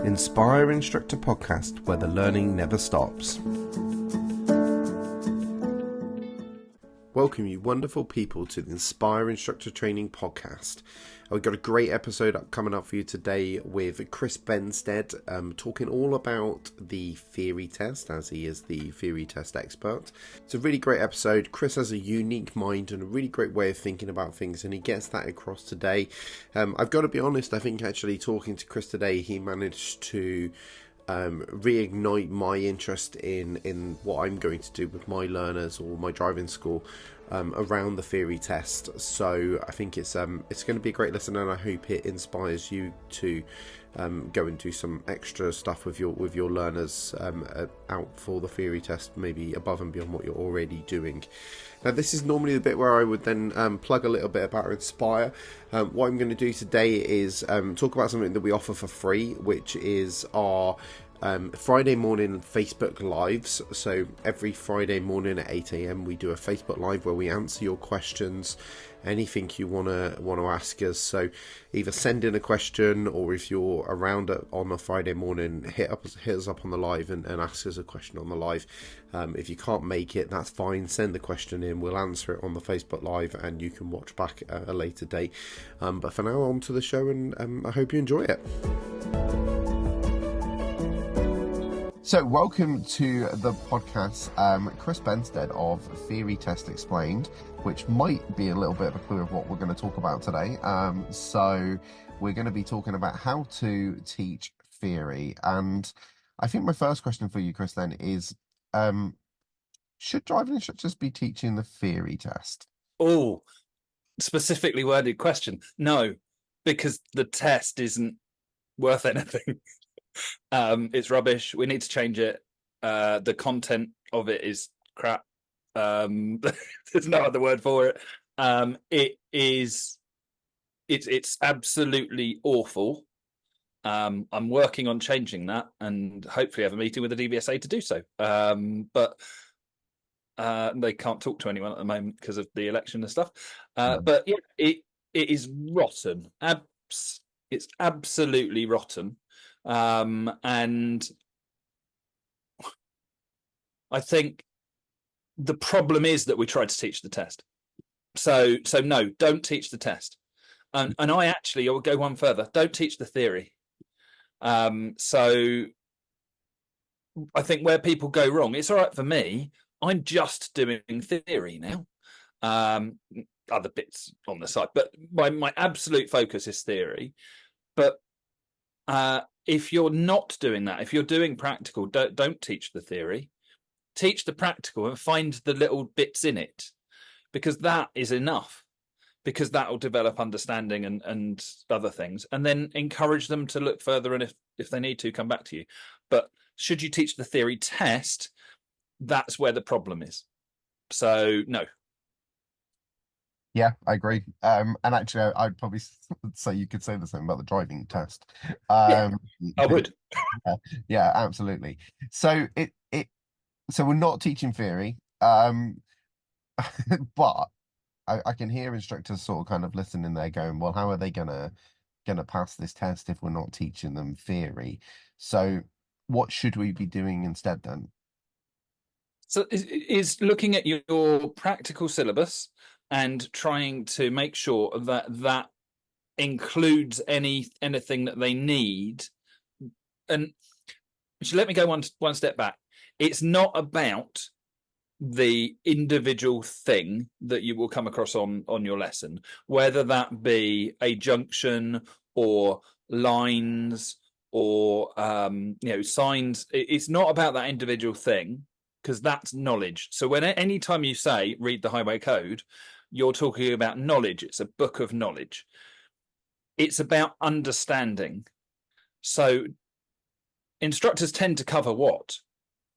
Inspire Instructor podcast, where the learning never stops. Welcome, you wonderful people, to the Inspire Instructor Training podcast. We've got a great episode coming up for you today with Chris Bensted, talking all about the theory test, as he is the theory test expert. It's a really great episode. Chris has a unique mind and a really great way of thinking about things, and he gets that across today. I've got to be honest, I think actually talking to Chris today, he managed to reignite my interest in what I'm going to do with my learners or my driving school around the theory test. So I think it's going to be a great lesson, and I hope it inspires you to go and do some extra stuff with your learners out for the theory test, maybe above and beyond what you're already doing. Now, this is normally the bit where I would then plug a little bit about Inspire. What I'm going to do today is talk about something that we offer for free, which is our Friday morning Facebook Lives. So every Friday morning at 8 a.m. we do a Facebook Live where we answer your questions, anything you want to ask us. So either send in a question, or if you're around on a Friday morning, hit us up on the live and ask us a question on the live. If you can't make it, that's fine. Send the question in, we'll answer it on the Facebook Live, and you can watch back at a later date. But for now, on to the show, and I hope you enjoy it. So welcome to the podcast, Chris Bensted of Theory Test Explained, which might be a little bit of a clue of what we're going to talk about today. So we're going to be talking about how to teach theory. And I think my first question for you, Chris, then is, should driving instructors be teaching the theory test? Oh, specifically worded question. No, because the test isn't worth anything. It's rubbish. We need to change it. The content of it is crap. There's no other word for it. It's absolutely awful. I'm working on changing that, and hopefully have a meeting with the DVSA to do so. But they can't talk to anyone at the moment because of the election and stuff. But yeah, it is rotten. It's absolutely rotten. And I think the problem is that we tried to teach the test. So no, don't teach the test. And I will go one further. Don't teach the theory. So I think where people go wrong, it's all right for me. I'm just doing theory now. Other bits on the side, but my absolute focus is theory. But if you're not doing that, if you're doing practical, don't teach the theory. Teach the practical and find the little bits in it, because that is enough, because that will develop understanding and other things, and then encourage them to look further, and if they need to, come back to you. But should you teach the theory test, that's where the problem is. So no. Yeah, I agree. And actually, I'd probably say you could say the same about the driving test. Yeah, I would. Yeah, absolutely. So so we're not teaching theory, but I can hear instructors sort of kind of listening there, going, "Well, how are they gonna pass this test if we're not teaching them theory?" So, what should we be doing instead then? So is looking at your practical syllabus and trying to make sure that includes anything that they need. And let me go one step back. It's not about the individual thing that you will come across on your lesson, whether that be a junction or lines or signs. It's not about that individual thing, because that's knowledge. So anytime you say read the highway code, you're talking about knowledge. It's a book of knowledge. It's about understanding. So instructors tend to cover what,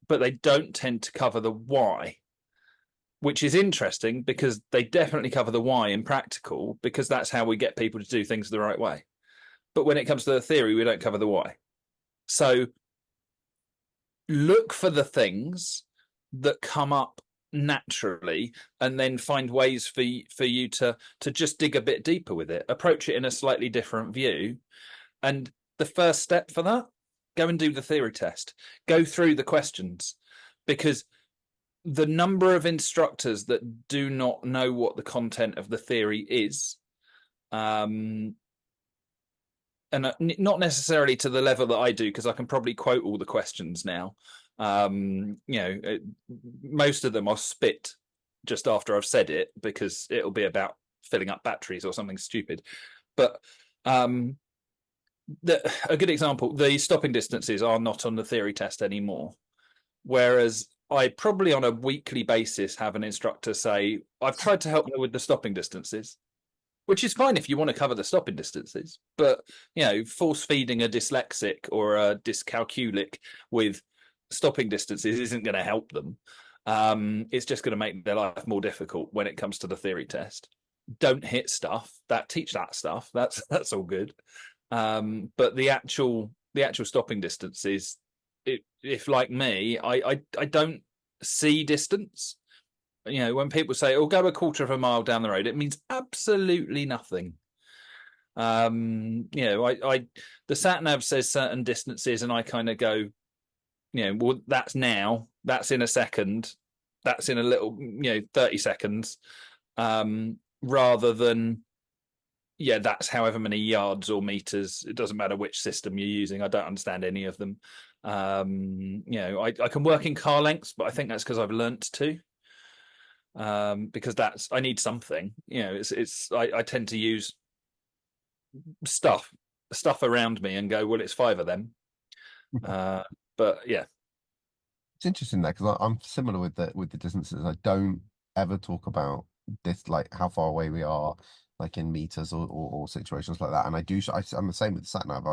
but they don't tend to cover the why, which is interesting, because they definitely cover the why in practical, because that's how we get people to do things the right way. But when it comes to the theory, we don't cover the why. So look for the things that come up naturally, and then find ways for you to just dig a bit deeper with it, approach it in a slightly different view. And the first step for that go and do the theory test, go through the questions, because the number of instructors that do not know what the content of the theory is, and not necessarily to the level that I do, because I can probably quote all the questions now. Most of them I'll spit just after I've said it, because it'll be about filling up batteries or something stupid. But a good example, the stopping distances are not on the theory test anymore. Whereas I probably on a weekly basis have an instructor say, I've tried to help them with the stopping distances, which is fine if you want to cover the stopping distances. But, force feeding a dyslexic or a dyscalculic with stopping distances isn't going to help them. It's just going to make their life more difficult when it comes to the theory test. Don't hit stuff, teach that stuff. That's all good. But the actual stopping distances, if like me, I don't see distance. When people say, "Oh, go a quarter of a mile down the road," it means absolutely nothing. The sat nav says certain distances, and I kind of go, well, that's now, that's in a second, that's in a little, 30 seconds, rather than, that's however many yards or meters. It doesn't matter which system you're using. I don't understand any of them. I can work in car lengths, but I think that's because I've learnt to. Because I need something. I tend to use stuff around me and go, well, it's 5 of them. But yeah, it's interesting that, because I'm similar with the distances. I don't ever talk about this, like how far away we are, like in meters or situations like that. And I'm the same with the sat nav.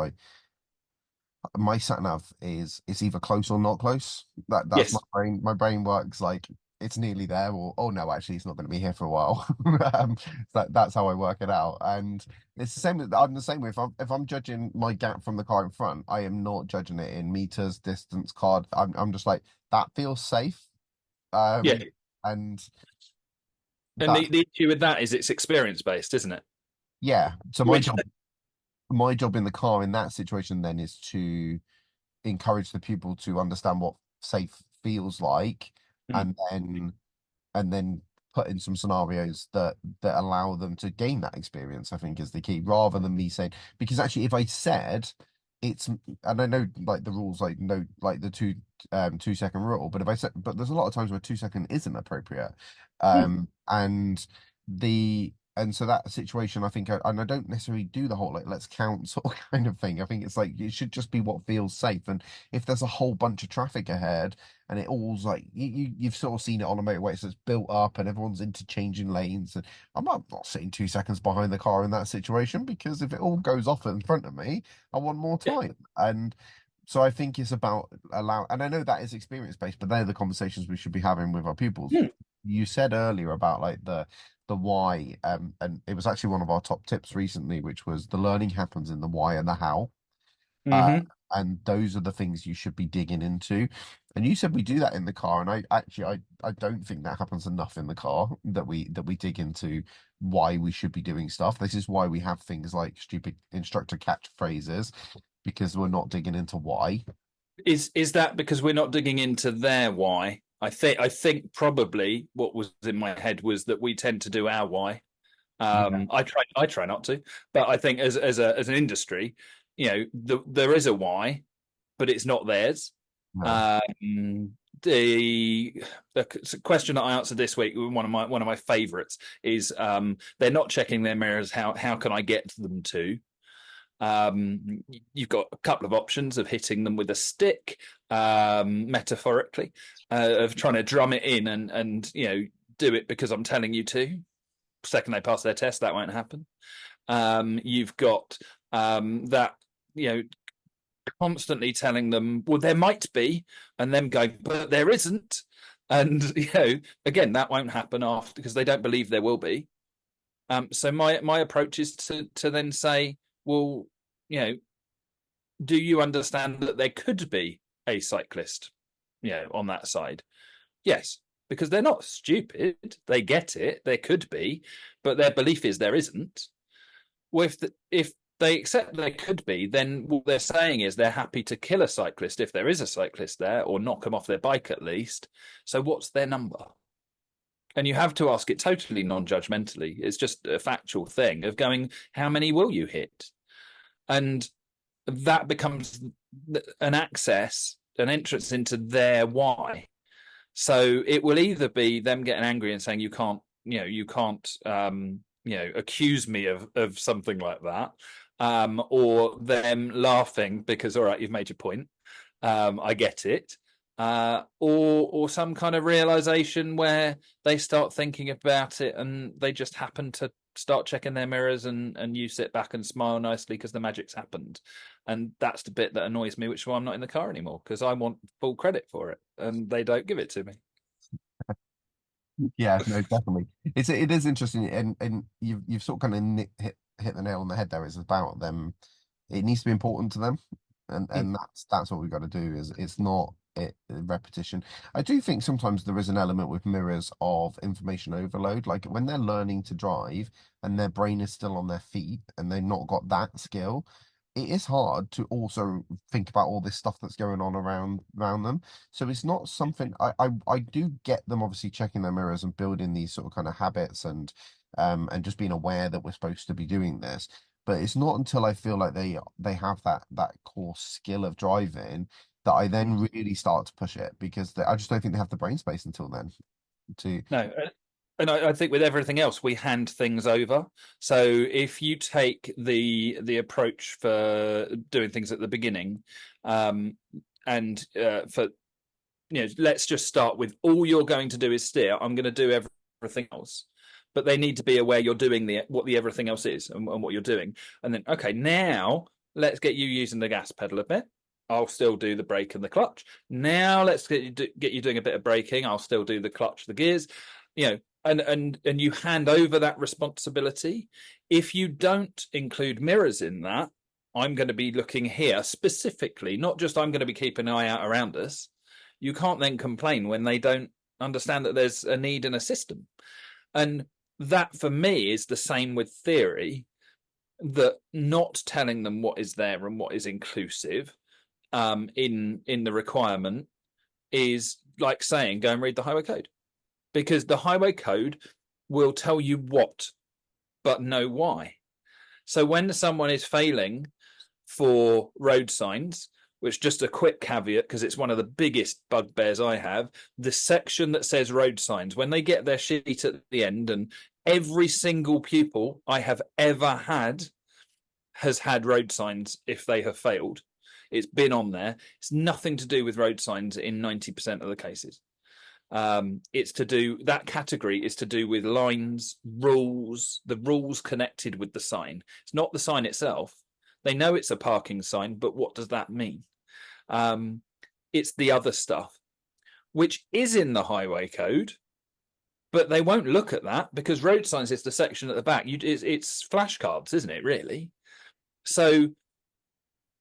My sat nav is either close or not close. That's yes. My brain works like it's nearly there, or oh no, actually it's not going to be here for a while. That's how I work it out. And it's the same. I'm the same way. If I'm judging my gap from the car in front, I am not judging it in meters, distance, card. I'm just like, that feels safe. Yeah. And the issue with that is it's experience based, isn't it? Yeah. So my job in the car in that situation then is to encourage the pupil to understand what safe feels like, and then put in some scenarios that allow them to gain that experience, I think, is the key, rather than me saying, because actually if I said it's, and I know like the rules, like no, like the 2 second rule, but if I said, but there's a lot of times where 2 second isn't appropriate. And so that situation, I think, and I don't necessarily do the whole like let's count sort of kind of thing. I think it's like it should just be what feels safe. And if there's a whole bunch of traffic ahead, and it all's like you've sort of seen it on a motorway, so it's built up and everyone's interchanging lanes, and I'm not sitting 2 seconds behind the car in that situation, because if it all goes off in front of me, I want more time. And so I think it's about and I know that is experience based, but they're the conversations we should be having with our pupils. You said earlier about like the why, and it was actually one of our top tips recently, which was the learning happens in the why and the how. And those are the things you should be digging into. And you said we do that in the car, and I don't think that happens enough in the car, that we dig into why we should be doing stuff. This is why we have things like stupid instructor catchphrases, because we're not digging into why. Is that because we're not digging into their why? I think probably what was in my head was that we tend to do our why. I try not to, but I think as an industry, there is a why, but it's not theirs. No. The question that I answered this week, one of my favourites, is they're not checking their mirrors. How can I get them to? You've got a couple of options of hitting them with a stick, metaphorically, of trying to drum it in and do it because I'm telling you to. Second they pass their test, that won't happen. You've got that, constantly telling them, well, there might be, and them going, but there isn't. And again, that won't happen after, because they don't believe there will be. So my approach is to then say, well, do you understand that there could be a cyclist, on that side? Yes, because they're not stupid. They get it. There could be, but their belief is there isn't. Well, if they accept they could be, then what they're saying is they're happy to kill a cyclist if there is a cyclist there, or knock them off their bike at least. So what's their number? And you have to ask it totally non-judgmentally. It's just a factual thing of going, how many will you hit? And that becomes an entrance into their why. So it will either be them getting angry and saying, you can't accuse me of something like that, or them laughing because, all right, you've made your point. I get it. Or some kind of realization where they start thinking about it and they just happen to start checking their mirrors, and you sit back and smile nicely because the magic's happened. And that's the bit that annoys me, which is why I'm not in the car anymore, because I want full credit for it and they don't give it to me. Yeah, no, definitely. It is interesting, and you've sort of kind of hit the nail on the head there. It's about them. It needs to be important to them, and that's what we've got to do. Is it's not repetition. I do think sometimes there is an element with mirrors of information overload, like when they're learning to drive and their brain is still on their feet and they've not got that skill. It is hard to also think about all this stuff that's going on around them. So it's not something I do get them obviously checking their mirrors and building these sort of kind of habits and just being aware that we're supposed to be doing this. But it's not until I feel like they have that core skill of driving that I then really start to push it, because I just don't think they have the brain space until then to. No, and I think with everything else, we hand things over. So if you take the approach for doing things at the beginning, and for let's just start with all you're going to do is steer. I'm going to do everything else, but they need to be aware you're doing what the everything else is and what you're doing. And then, okay, now let's get you using the gas pedal a bit. I'll still do the brake and the clutch. Now let's get you doing a bit of braking. I'll still do the clutch, the gears, and you hand over that responsibility. If you don't include mirrors in that, I'm going to be looking here specifically, not just I'm going to be keeping an eye out around us. You can't then complain when they don't understand that there's a need in a system. And that for me is the same with theory, that not telling them what is there and what is inclusive in the requirement is like saying go and read the highway code, because the highway code will tell you what but no why. So when someone is failing for road signs, which, just a quick caveat because it's one of the biggest bugbears I have, the section that says road signs, when they get their sheet at the end, and every single pupil I have ever had has had road signs if they have failed. It's been on there. It's nothing to do with road signs in 90% of the cases. It's to do, that category is to do with lines, rules, the rules connected with the sign. It's not the sign itself. They know it's a parking sign, but what does that mean? It's the other stuff, which is in the highway code, but they won't look at that because road signs is the section at the back. It's flashcards, isn't it, really? So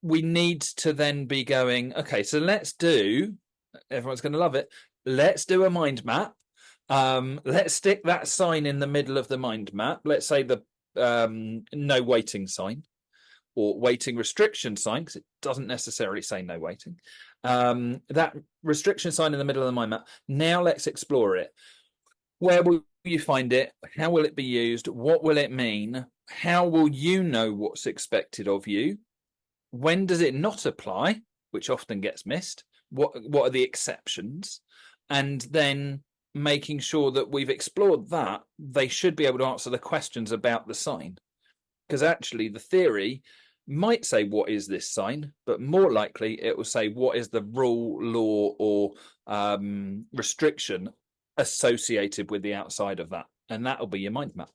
we need to then be going, okay, so let's do, everyone's going to love it, let's do a mind map. Let's stick that sign in the middle of the mind map. Let's say the no waiting sign or waiting restriction sign, because it doesn't necessarily say no waiting. That restriction sign in the middle of the mind map. Now let's explore it. Where will you find it? How will it be used? What will it mean? How will you know what's expected of you? When does it not apply, which often gets missed? What are the exceptions? And then making sure that we've explored that, they should be able to answer the questions about the sign. Because actually the theory might say, what is this sign? But more likely it will say, what is the rule, law, or restriction associated with the outside of that? And that'll be your mind map.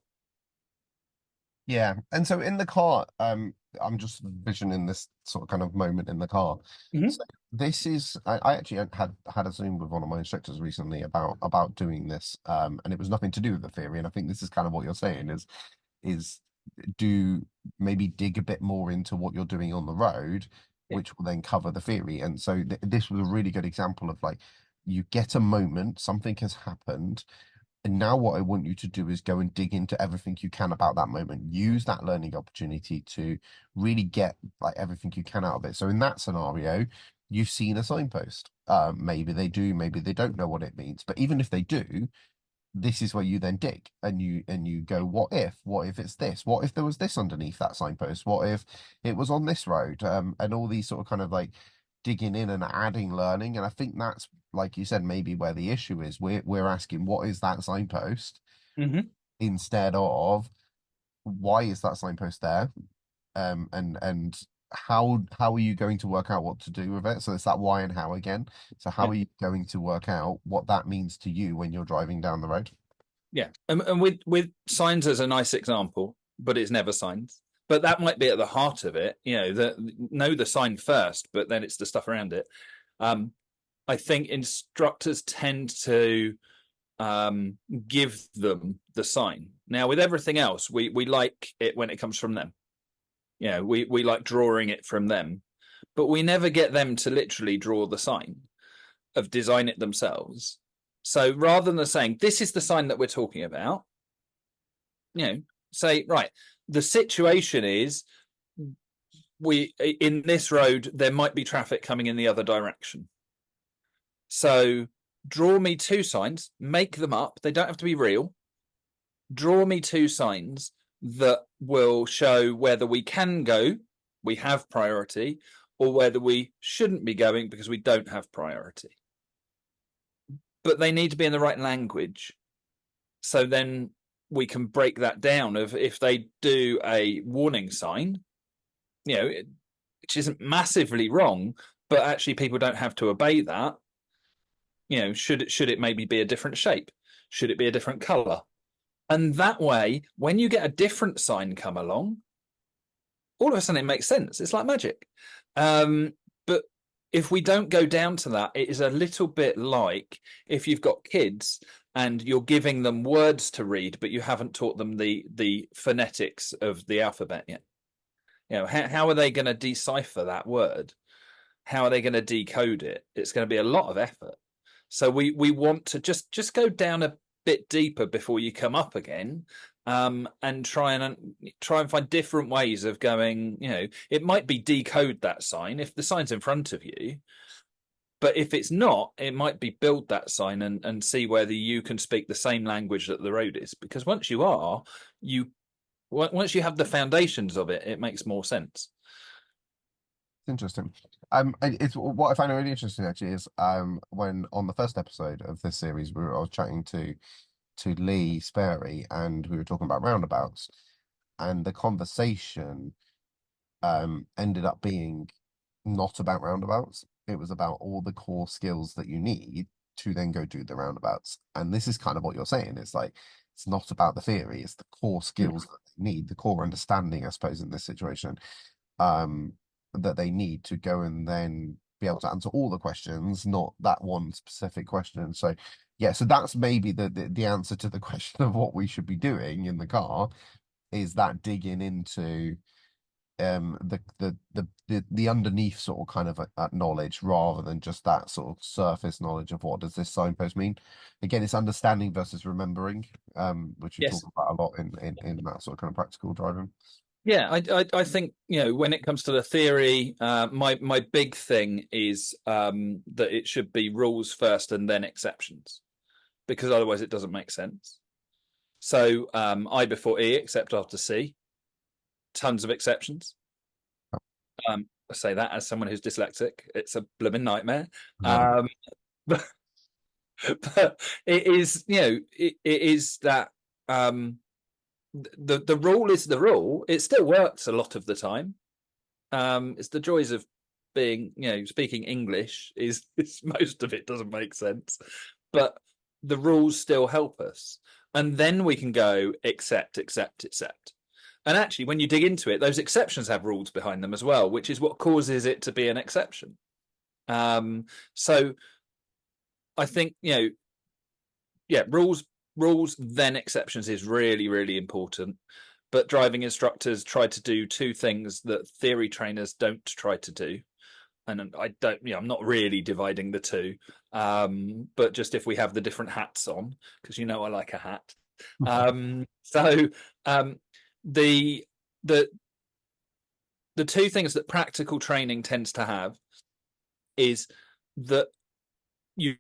Yeah, and so in the car, I'm just visioning this sort of kind of moment in the car. Mm-hmm. So this is, I actually had a Zoom with one of my instructors recently about doing this, and it was nothing to do with the theory. And I think this is kind of what you're saying is do maybe dig a bit more into what you're doing on the road, which will then cover the theory. And so this was a really good example of, like, you get a moment, something has happened. And now what I want you to do is go and dig into everything you can about that moment. Use that learning opportunity to really get like everything you can out of it. So in that scenario, you've seen a signpost. Maybe they do, maybe they don't know what it means. But even if they do, this is where you then dig and you go, what if it's this? What if there was this underneath that signpost? What if it was on this road? And all these sort of kind of like digging in and adding learning. And I think that's, like you said, maybe where the issue is. We're asking, what is that signpost? Instead of why is that signpost there? And how are you going to work out what to do with it? So it's that why and how again. So how are you going to work out what that means to you when you're driving down the road? Yeah, and with signs as a nice example, but it's never signs. But that might be at the heart of it. Know the sign first, but then it's the stuff around it. I think instructors tend to give them the sign. Now, with everything else, we like it when it comes from them. We like drawing it from them, but we never get them to literally draw the sign, of design it themselves. So rather than saying, this is the sign that we're talking about, say, right, the situation is in this road, there might be traffic coming in the other direction. So draw me 2 signs, make them up. They don't have to be real. Draw me 2 signs that will show whether we can go, we have priority, or whether we shouldn't be going because we don't have priority. But they need to be in the right language. So then we can break that down of if they do a warning sign, which isn't massively wrong, but actually people don't have to obey that. Should it maybe be a different shape? Should it be a different color? And that way, when you get a different sign come along, all of a sudden it makes sense. It's like magic. But if we don't go down to that, it is a little bit like if you've got kids and you're giving them words to read, but you haven't taught them the phonetics of the alphabet yet. How are they going to decipher that word? How are they going to decode it? It's going to be a lot of effort. So we want to just go down a bit deeper before you come up again, and try and find different ways of going. It might be decode that sign if the sign's in front of you, but if it's not, it might be build that sign and see whether you can speak the same language that the road is. Because once you have the foundations of it, it makes more sense. Interesting. It's what I find really interesting actually is when on the first episode of this series I was chatting to Lee Sperry and we were talking about roundabouts, and the conversation ended up being not about roundabouts. It was about all the core skills that you need to then go do the roundabouts. And this is kind of what you're saying. It's like it's not about the theory, it's the core skills that they need, the core understanding, I suppose, in this situation. That they need to go and then be able to answer all the questions, not that one specific question. So yeah, so that's maybe the answer to the question of what we should be doing in the car, is that digging into the underneath sort of kind of knowledge, rather than just that sort of surface knowledge of what does this signpost mean. Again, it's understanding versus remembering, which we talk about a lot in that sort of kind of practical driving. Yeah, I think when it comes to the theory, my big thing is that it should be rules first and then exceptions, because otherwise it doesn't make sense. So I before E, except after C. Tons of exceptions. I say that as someone who's dyslexic. It's a blooming nightmare. But it is, it is that. The rule is the rule. It still works a lot of the time. It's the joys of being, speaking English is most of it doesn't make sense, but the rules still help us. And then we can go accept. And actually, when you dig into it, those exceptions have rules behind them as well, which is what causes it to be an exception. So I think, rules, then exceptions is really, really important. But driving instructors try to do 2 things that theory trainers don't try to do. and I don't, I'm not really dividing the two, but just if we have the different hats on, because I like a hat. So the the the two things that practical training tends to have is that you're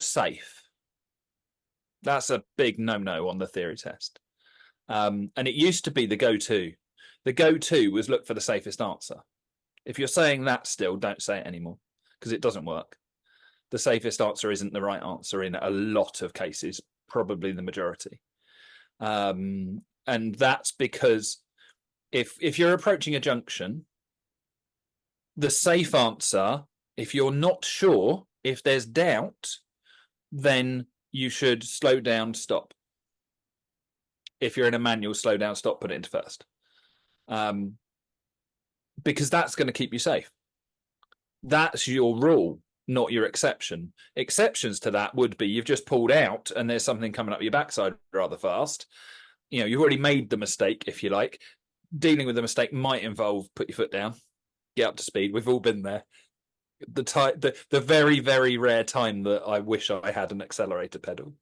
safe. That's a big no-no on the theory test. And it used to be the go-to. The go-to was look for the safest answer. If you're saying that still, don't say it anymore, because it doesn't work. The safest answer isn't the right answer in a lot of cases, probably the majority. And that's because if you're approaching a junction, the safe answer, if you're not sure, if there's doubt, then you should slow down, stop. If you're in a manual, slow down, stop, put it into first. Because that's going to keep you safe. That's your rule, not your exception. Exceptions to that would be you've just pulled out and there's something coming up your backside rather fast. You've already made the mistake, if you like. Dealing with the mistake might involve put your foot down, get up to speed. We've all been there. The very, very rare time that I wish I had an accelerator pedal,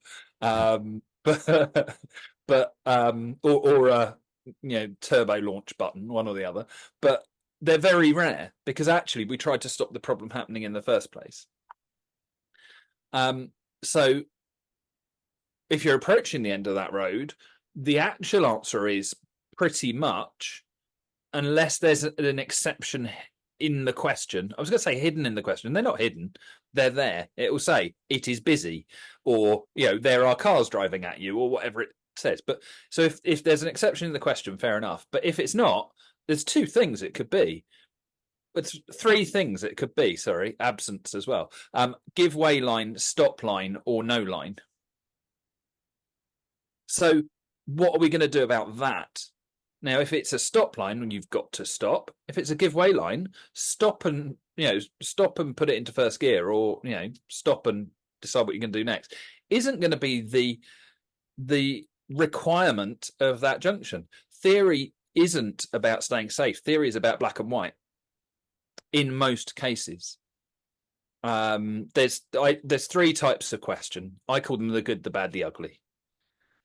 but or a turbo launch button, one or the other. But they're very rare because actually we tried to stop the problem happening in the first place. So if you're approaching the end of that road, the actual answer is pretty much, unless there's an exception in the question. I was going to say hidden in the question. They're not hidden. They're there. It will say it is busy, or there are cars driving at you, or whatever it says. But so if there's an exception in the question, fair enough. But if it's not, there's two things it could be. It's three things it could be. Sorry, absence as well. Give way line, stop line, or no line. So what are we going to do about that? Now, if it's a stop line, you've got to stop. If it's a give way line, stop and put it into first gear, or stop and decide what you're going to do next. Isn't going to be the requirement of that junction. Theory isn't about staying safe. Theory is about black and white. In most cases, there's three types of question. I call them the good, the bad, the ugly.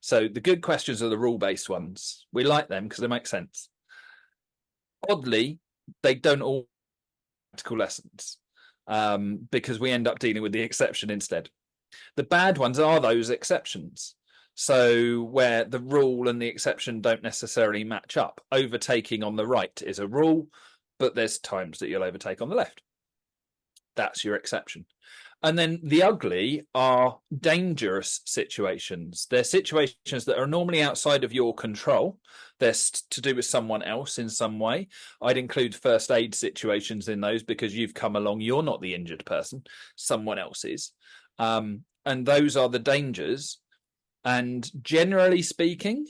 So the good questions are the rule-based ones. We like them because they make sense. Oddly, they don't all practical lessons, because we end up dealing with the exception instead. The bad ones are those exceptions. So where the rule and the exception don't necessarily match up. Overtaking on the right is a rule, but there's times that you'll overtake on the left. That's your exception. And then the ugly are dangerous situations. They're situations that are normally outside of your control. They're to do with someone else in some way. I'd include first aid situations in those because you've come along. You're not the injured person. Someone else is. And those are the dangers. And generally speaking,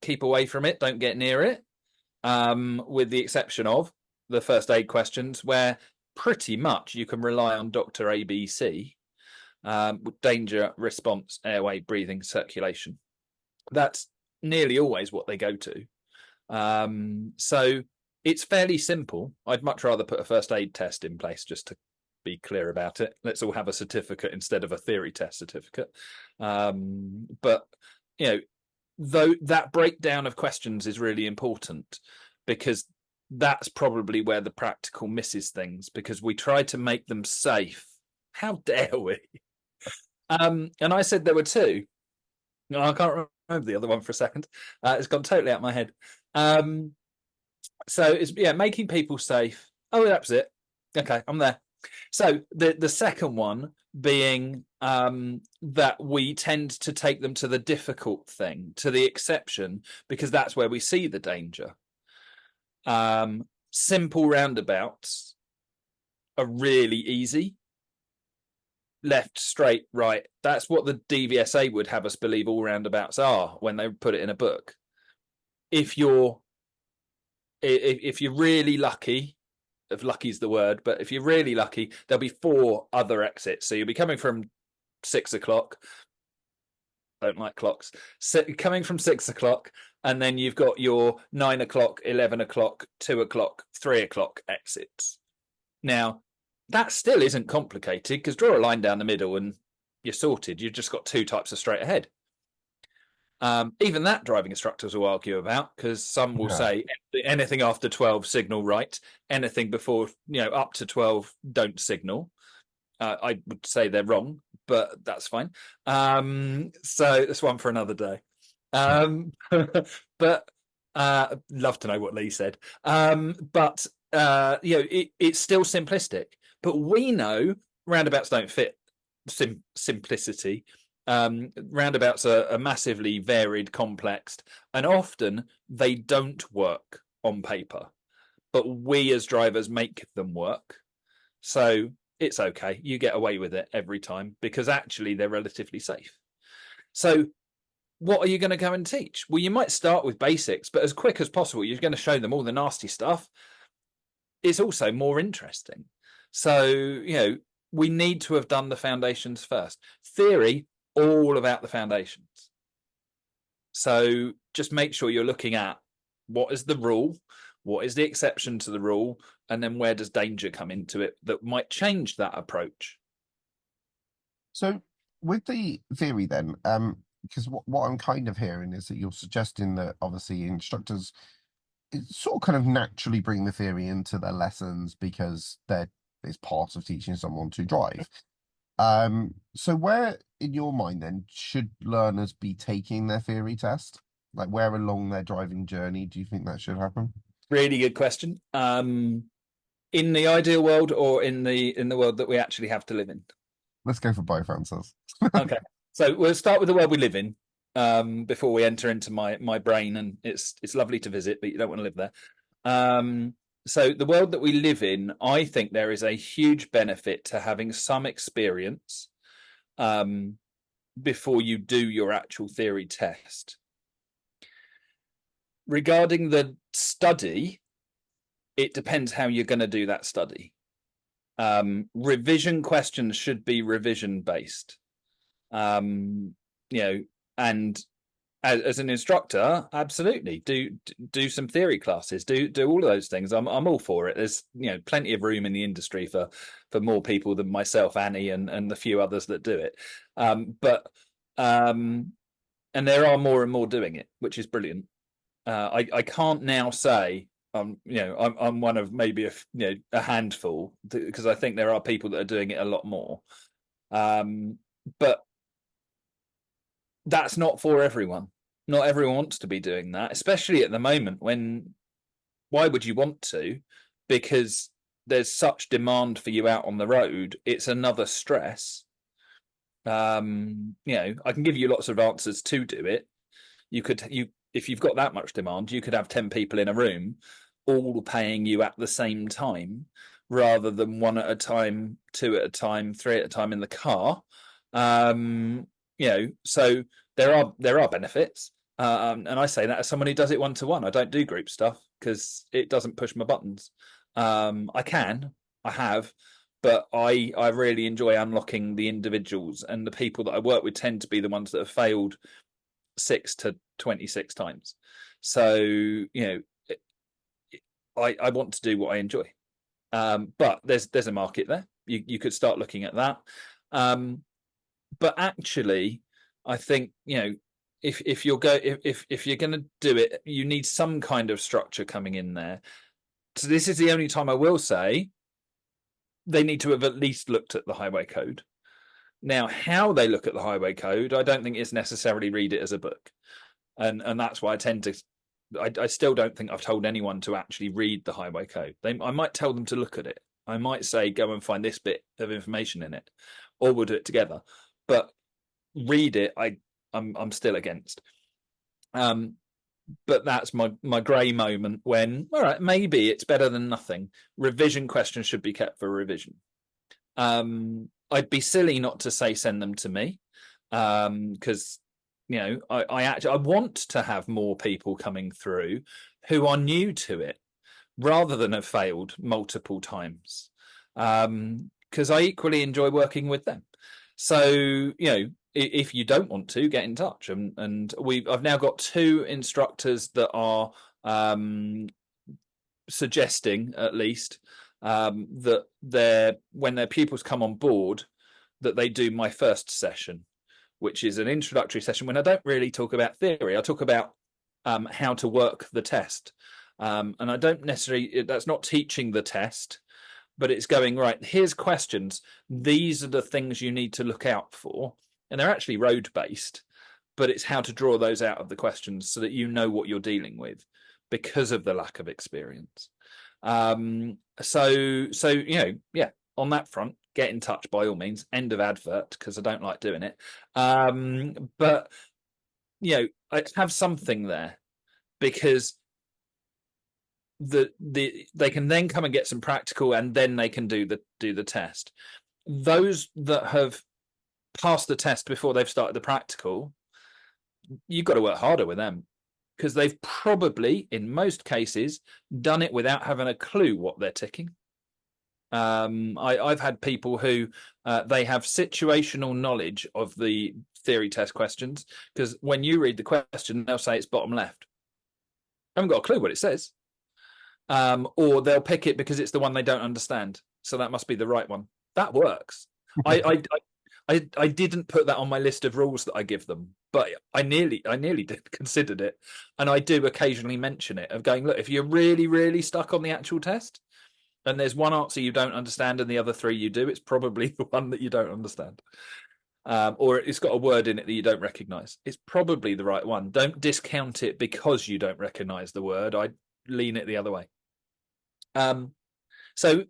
keep away from it. Don't get near it, with the exception of the first aid questions where pretty much you can rely on Dr. ABC, danger, response, airway, breathing, circulation. That's nearly always what they go to. So it's fairly simple. I'd much rather put a first aid test in place just to be clear about it. Let's all have a certificate instead of a theory test certificate. But though that breakdown of questions is really important, because that's probably where the practical misses things, because we try to make them safe. How dare we? And I said there were two. No, I can't remember the other one for a second. It's gone totally out of my head. So it's making people safe. Oh, that was it. Okay, I'm there. So the second one being that we tend to take them to the difficult thing, to the exception, because that's where we see the danger. Simple roundabouts are really easy. Left, straight, right. That's what the DVSA would have us believe all roundabouts are when they put it in a book. If you're really lucky, if lucky is the word, but if you're really lucky, there'll be 4 other exits. So you'll be coming from 6 o'clock. Don't like clocks. So coming from 6 o'clock, and then you've got your 9 o'clock, 11 o'clock, 2 o'clock, 3 o'clock exits. Now, that still isn't complicated, because draw a line down the middle and you're sorted. You've just got two types of straight ahead. Even that driving instructors will argue about, because some will say anything after 12 signal right, anything before, up to 12 don't signal. I would say they're wrong, but that's fine. So that's one for another day. But love to know what Lee said. But it's still simplistic. But we know roundabouts don't fit simplicity. Roundabouts are massively varied, complex, and often they don't work on paper, but we as drivers make them work. So it's okay. You get away with it every time because actually they're relatively safe. So what are you going to go and teach? Well, you might start with basics, but as quick as possible, you're going to show them all the nasty stuff. It's also more interesting. So, we need to have done the foundations first. Theory, all about the foundations. So just make sure you're looking at what is the rule, what is the exception to the rule, and then where does danger come into it that might change that approach. So with the theory then, because what I'm kind of hearing is that you're suggesting that obviously instructors sort of kind of naturally bring the theory into their lessons because it's part of teaching someone to drive. So where in your mind then should learners be taking their theory test? Like where along their driving journey do you think that should happen? Really good question. In the ideal world or in the world that we actually have to live in? Let's go for both answers. Okay. So we'll start with the world we live in before we enter into my brain, and it's lovely to visit, but you don't want to live there. So the world that we live in, I think there is a huge benefit to having some experience before you do your actual theory test. Regarding the study, it depends how you're going to do that study. Revision questions should be revision based. And as an instructor, absolutely do some theory classes, do all of those things. I'm all for it. There's plenty of room in the industry for more people than myself, Annie, and the few others that do it. And there are more and more doing it, which is brilliant. I can't now say I'm one of maybe a handful, because I think there are people that are doing it a lot more. But that's not for everyone. Not everyone wants to be doing that, especially at the moment when, why would you want to? Because there's such demand for you out on the road. It's another stress. I can give you lots of answers to do it. If you've got that much demand, you could have 10 people in a room all paying you at the same time, rather than one at a time, two at a time, three at a time in the car. So there are benefits, and I say that as someone who does it one-to-one. I don't do group stuff because it doesn't push my buttons. I have, but I really enjoy unlocking the individuals, and the people that I work with tend to be the ones that have failed 6 to 26 times. So I want to do what I enjoy, but there's a market there. You could start looking at that. But actually, I think if you're going to do it, you need some kind of structure coming in there. So this is the only time I will say they need to have at least looked at the highway code. Now, how they look at the highway code, I don't think it's necessarily read it as a book, and that's why I tend to. I still don't think I've told anyone to actually read the highway code. I might tell them to look at it. I might say, go and find this bit of information in it, or we'll do it together. But read it, I'm still against. But that's my grey moment when, all right, maybe it's better than nothing. Revision questions should be kept for revision. I'd be silly not to say send them to me, because I want to have more people coming through who are new to it, rather than have failed multiple times, because I equally enjoy working with them. So if you don't want to, get in touch, and I've now got 2 instructors that are suggesting at least that when their pupils come on board, that they do my first session, which is an introductory session when I don't really talk about theory. I talk about how to work the test. And I don't necessarily, that's not teaching the test, but it's going, right, here's questions. These are the things you need to look out for. And they're actually road based, but it's how to draw those out of the questions so that you know what you're dealing with because of the lack of experience. So yeah, on that front, get in touch by all means. End of advert, because I don't like doing it. But I have something there, because they can then come and get some practical, and then they can do the test. Those that have passed the test before they've started the practical, you've got to work harder with them, because they've probably, in most cases, done it without having a clue what they're ticking. I've had people who they have situational knowledge of the theory test questions, because when you read the question, they'll say it's bottom left. I haven't got a clue what it says. Or they'll pick it because it's the one they don't understand, so that must be the right one. That works. I didn't put that on my list of rules that I give them, but I nearly did, considered it, and I do occasionally mention it, of going, look, if you're really, really stuck on the actual test and there's one answer you don't understand and the other three you do, it's probably the one that you don't understand. Or it's got a word in it that you don't recognize. It's probably the right one. Don't discount it because you don't recognize the word. I lean it the other way. So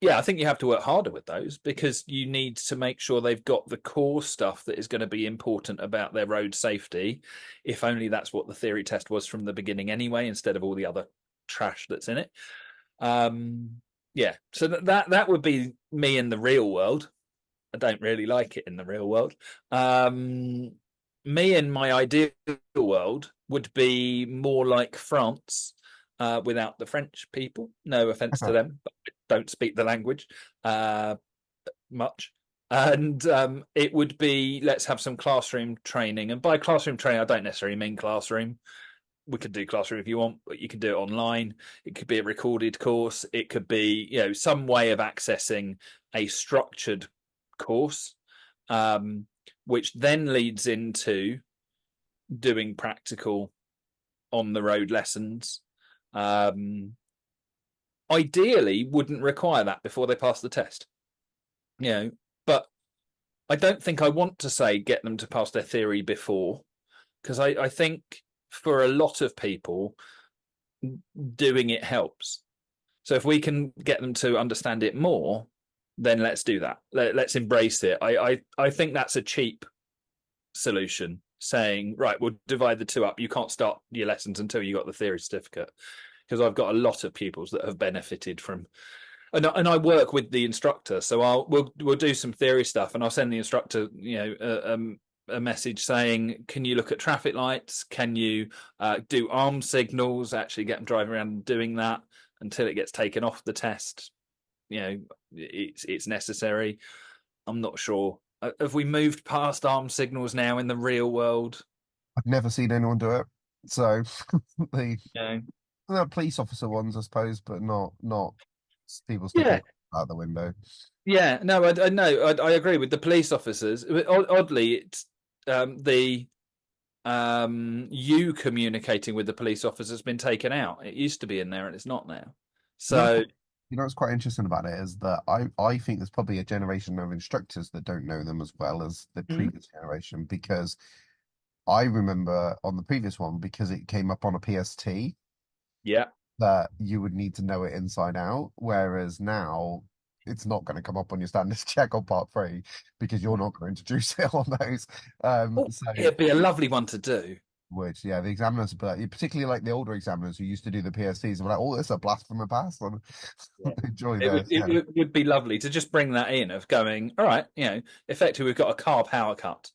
yeah, I think you have to work harder with those, because you need to make sure they've got the core stuff that is going to be important about their road safety, if only that's what the theory test was from the beginning anyway, instead of all the other trash that's in it. Yeah, so that would be me in the real world. I don't really like it in the real world. Me in my ideal world would be more like France, without the French people. No offense to them, but I don't speak the language much. And it would be, let's have some classroom training. And by classroom training, I don't necessarily mean classroom. We could do classroom if you want, but you can do it online. It could be a recorded course. It could be, some way of accessing a structured course, which then leads into doing practical on the road lessons. Ideally wouldn't require that before they pass the test, but I don't think I want to say get them to pass their theory before, because I think for a lot of people doing it helps. So if we can get them to understand it more, then let's do that. Let's embrace it. I think that's a cheap solution, saying, right, we'll divide the two up. You can't start your lessons until you got the theory certificate, because I've got a lot of pupils that have benefited from, and I work with the instructor, so we'll do some theory stuff, and I'll send the instructor a message saying, can you look at traffic lights, can you do arm signals, actually get them driving around and doing that until it gets taken off the test. It's necessary. I'm not sure, have we moved past arm signals now in the real world? I've never seen anyone do it, so the police officer ones, I suppose, but not people sticking out the window. Yeah, no, I know. I agree with the police officers. Oddly, it's the you communicating with the police officers has been taken out. It used to be in there, and it's not now. So what's quite interesting about it is that I think there's probably a generation of instructors that don't know them as well as the previous generation, because I remember on the previous one, because it came up on a PST. Yeah. That you would need to know it inside out, whereas now it's not going to come up on your standards check on part 3, because you're not going to introduce it on those. So it'd be a lovely one to do. Which, the examiners, but particularly like the older examiners who used to do the PSCs, are like, oh, this is a blast from the past. Enjoy this. It would be lovely to just bring that in, of going, all right, effectively, we've got a car power cut.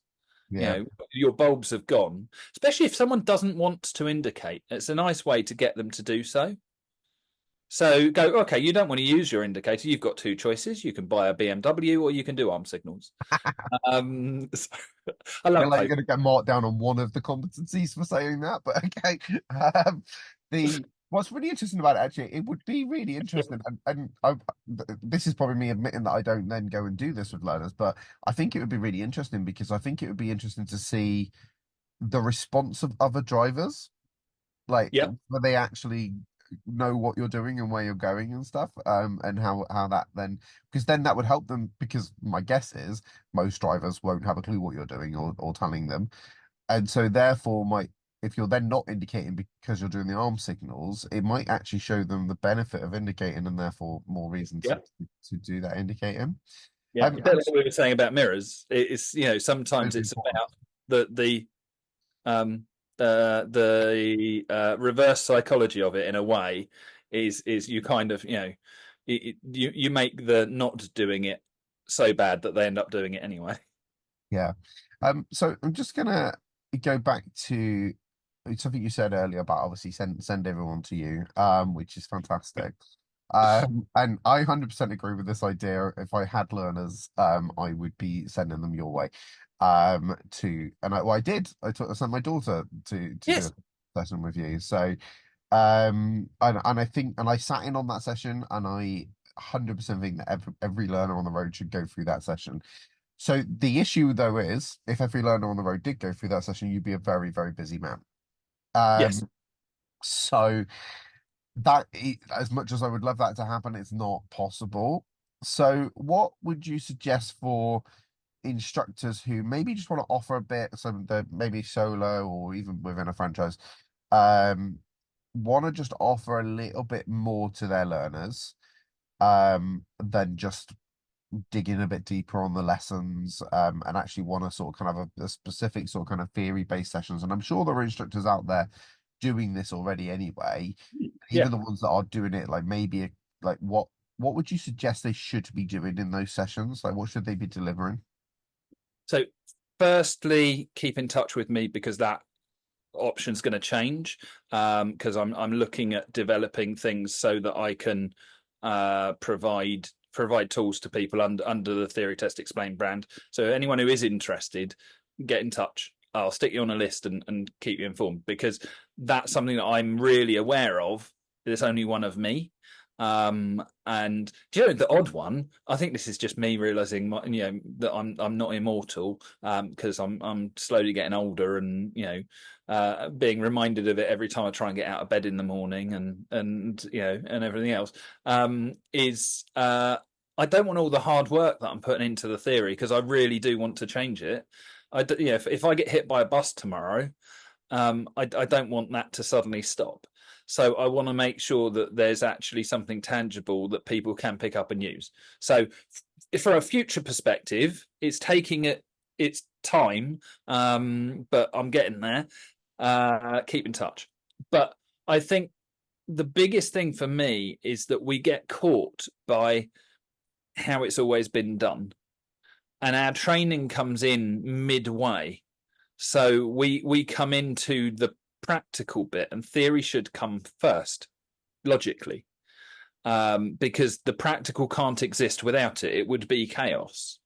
Your bulbs have gone, especially if someone doesn't want to indicate. It's a nice way to get them to do so. So go, okay, you don't want to use your indicator. You've got two choices. You can buy a BMW or you can do arm signals. I love you're going to get marked down on one of the competencies for saying that, but okay. What's really interesting about it, actually, it would be really interesting, this is probably me admitting that I don't then go and do this with learners, but I think it would be really interesting because I think it would be interesting to see the response of other drivers, like Yep. where they actually know what you're doing and where you're going and stuff, and how that then, because then that would help them, because my guess is most drivers won't have a clue what you're doing or telling them, and so therefore might, if you're then not indicating because you're doing the arm signals, it might actually show them the benefit of indicating and therefore more reason Yep. to do that indicating. Yeah. Um, A bit like we were saying about mirrors. It's, sometimes Really it's important. about um the reverse psychology of it in a way is you kind of, you make the not doing it so bad that they end up doing it anyway. Yeah. So I'm just gonna go back to something you said earlier about obviously send everyone to you, which is fantastic. And I 100% agree with this idea. If I had learners, I would be sending them your way. I did. I sent my daughter to do Yes. a session with you. So and I think, and I sat in on that session, and I 100% think that every learner on the road should go through that session. So the issue though is, if every learner on the road did go through that session, you'd be a very, very busy man. Yes. So as much as I would love that to happen, it's not possible. So what would you suggest for instructors who maybe just want to offer a bit, so they're maybe solo or even within a franchise, um, want to just offer a little bit more to their learners, than just digging a bit deeper on the lessons, and actually want to sort of kind of have a specific sort of kind of theory-based sessions. And I'm sure there are instructors out there doing this already anyway. Yeah. Even the ones that are doing it, like maybe like what would you suggest they should be doing in those sessions? Like what should they be delivering? So firstly, keep in touch with me because that option's going to change, because I'm looking at developing things so that I can provide tools to people under the Theory Test Explained brand. So anyone who is interested, get in touch. I'll stick you on a list and keep you informed, because that's something that I'm really aware of. There's only one of me. And do you know the odd one? I think this is just me realizing, that I'm not immortal, because I'm slowly getting older, and being reminded of it every time I try and get out of bed in the morning, and everything else, is I don't want all the hard work that I'm putting into the theory, because I really do want to change it. If I get hit by a bus tomorrow, I don't want that to suddenly stop. So I want to make sure that there's actually something tangible that people can pick up and use. So for a future perspective, it's taking its time, but I'm getting there. Keep in touch. But I think the biggest thing for me is that we get caught by how it's always been done, and our training comes in midway. So we come into the practical bit, and theory should come first, logically, because the practical can't exist without it. It would be chaos.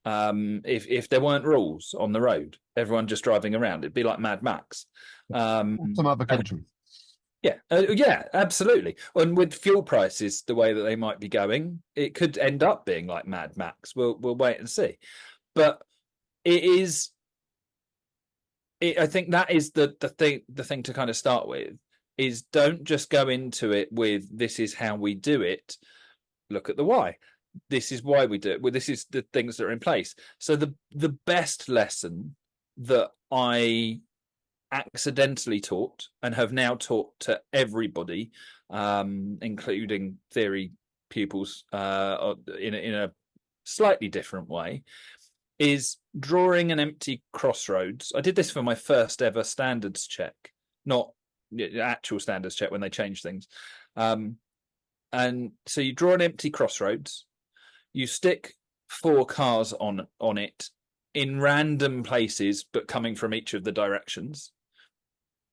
If there weren't rules on the road, everyone just driving around, it'd be like Mad Max. Some other countries. Yeah, absolutely. And with fuel prices the way that they might be going, it could end up being like Mad Max. We'll wait and see. But it is. I think that is the thing to kind of start with, is don't just go into it with this is how we do it. Look at the why. This is why we do it. Well, this is the things that are in place. So the best lesson that I accidentally taught and have now taught to everybody, including theory pupils, in a slightly different way, is drawing an empty crossroads. I did this for my first ever standards check, not actual standards check when they change things. And so you draw an empty crossroads, you stick 4 cars on it in random places, but coming from each of the directions.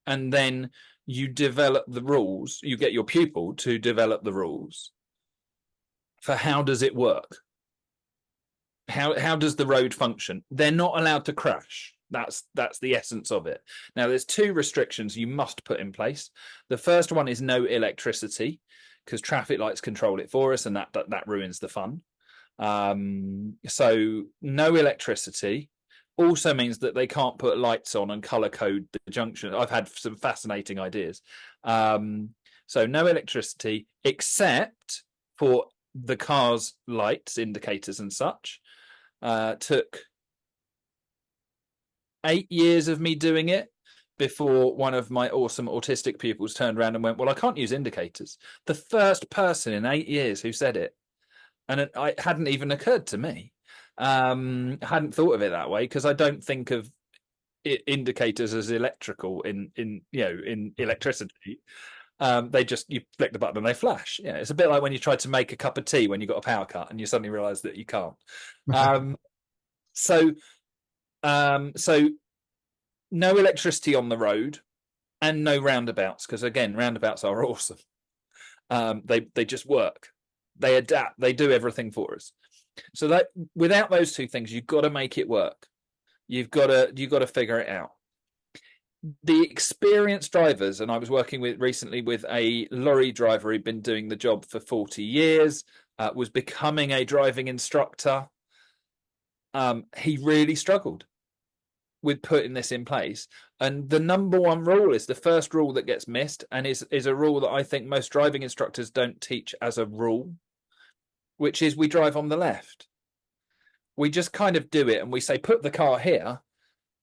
And then you develop the rules. You get your pupil to develop the rules for how does it work? How does the road function? They're not allowed to crash. That's the essence of it. Now, there's 2 restrictions you must put in place. The first one is no electricity, because traffic lights control it for us, and that ruins the fun. So no electricity also means that they can't put lights on and color code the junction. I've had some fascinating ideas. So no electricity except for the car's lights, indicators and such. Took 8 years of me doing it before one of my awesome autistic pupils turned around and went, well, I can't use indicators. The first person in 8 years who said it. And it hadn't even occurred to me. I hadn't thought of it that way, because I don't think of indicators as electrical in electricity. They just, you flick the button and they flash. Yeah, it's a bit like when you try to make a cup of tea when you got a power cut and you suddenly realize that you can't. So no electricity on the road and no roundabouts, because again, roundabouts are awesome. They just work. They adapt. They do everything for us. So that without those 2 things, you've got to make it work. You've got to figure it out. The experienced drivers, and I was working recently with a lorry driver who'd been doing the job for 40 years, was becoming a driving instructor. He really struggled with putting this in place. And the number 1 rule is the first rule that gets missed, and is a rule that I think most driving instructors don't teach as a rule, which is we drive on the left. We just kind of do it and we say, put the car here.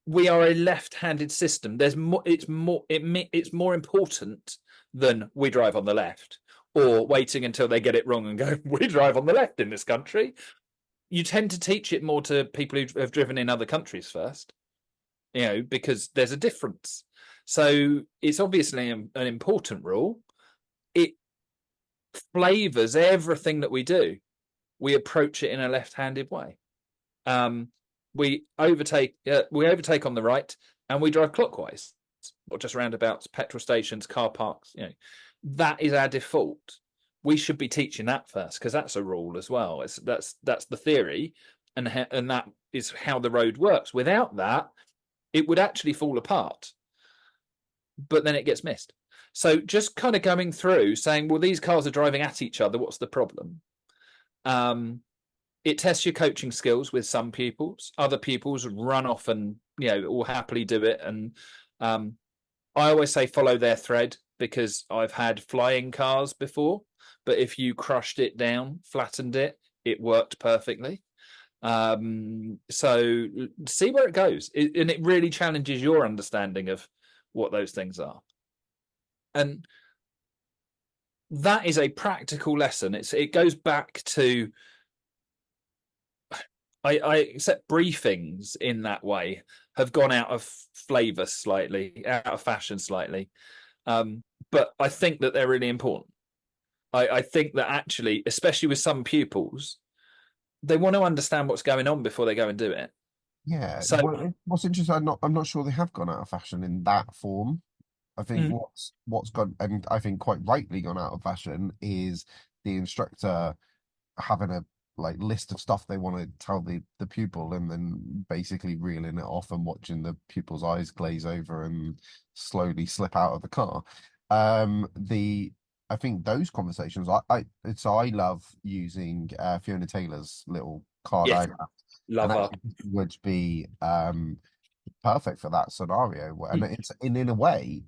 We are a left-handed system. There's more. It's more important than we drive on the left, or waiting until they get it wrong and go, we drive on the left in this country. You tend to teach it more to people who have driven in other countries first, because there's a difference. So it's obviously an important rule. It flavors everything that we do. We approach it in a left-handed way. We overtake on the right, and we drive clockwise, not just roundabouts, petrol stations, car parks. That is our default. We should be teaching that first, because that's a rule as well. That's the theory, and that is how the road works. Without that, it would actually fall apart. But then it gets missed. So just kind of going through saying, well, these cars are driving at each other. What's the problem? It tests your coaching skills with some pupils. Other pupils run off and will happily do it. And I always say follow their thread, because I've had flying cars before, but if you crushed it down, flattened it, it worked perfectly. So see where it goes, and it really challenges your understanding of what those things are. And that is a practical lesson. It goes back to, I accept briefings in that way have gone out of flavor slightly, out of fashion slightly. But I think that they're really important. I think that actually, especially with some pupils, they want to understand what's going on before they go and do it. Yeah. So what's interesting, I'm not sure they have gone out of fashion in that form. I think what's gone, and I think quite rightly gone out of fashion, is the instructor having a list of stuff they want to tell the pupil, and then basically reeling it off and watching the pupil's eyes glaze over and slowly slip out of the car. I think those conversations, I love using Fiona Taylor's little card. Yes, love her. Would be perfect for that scenario, and it's in a way,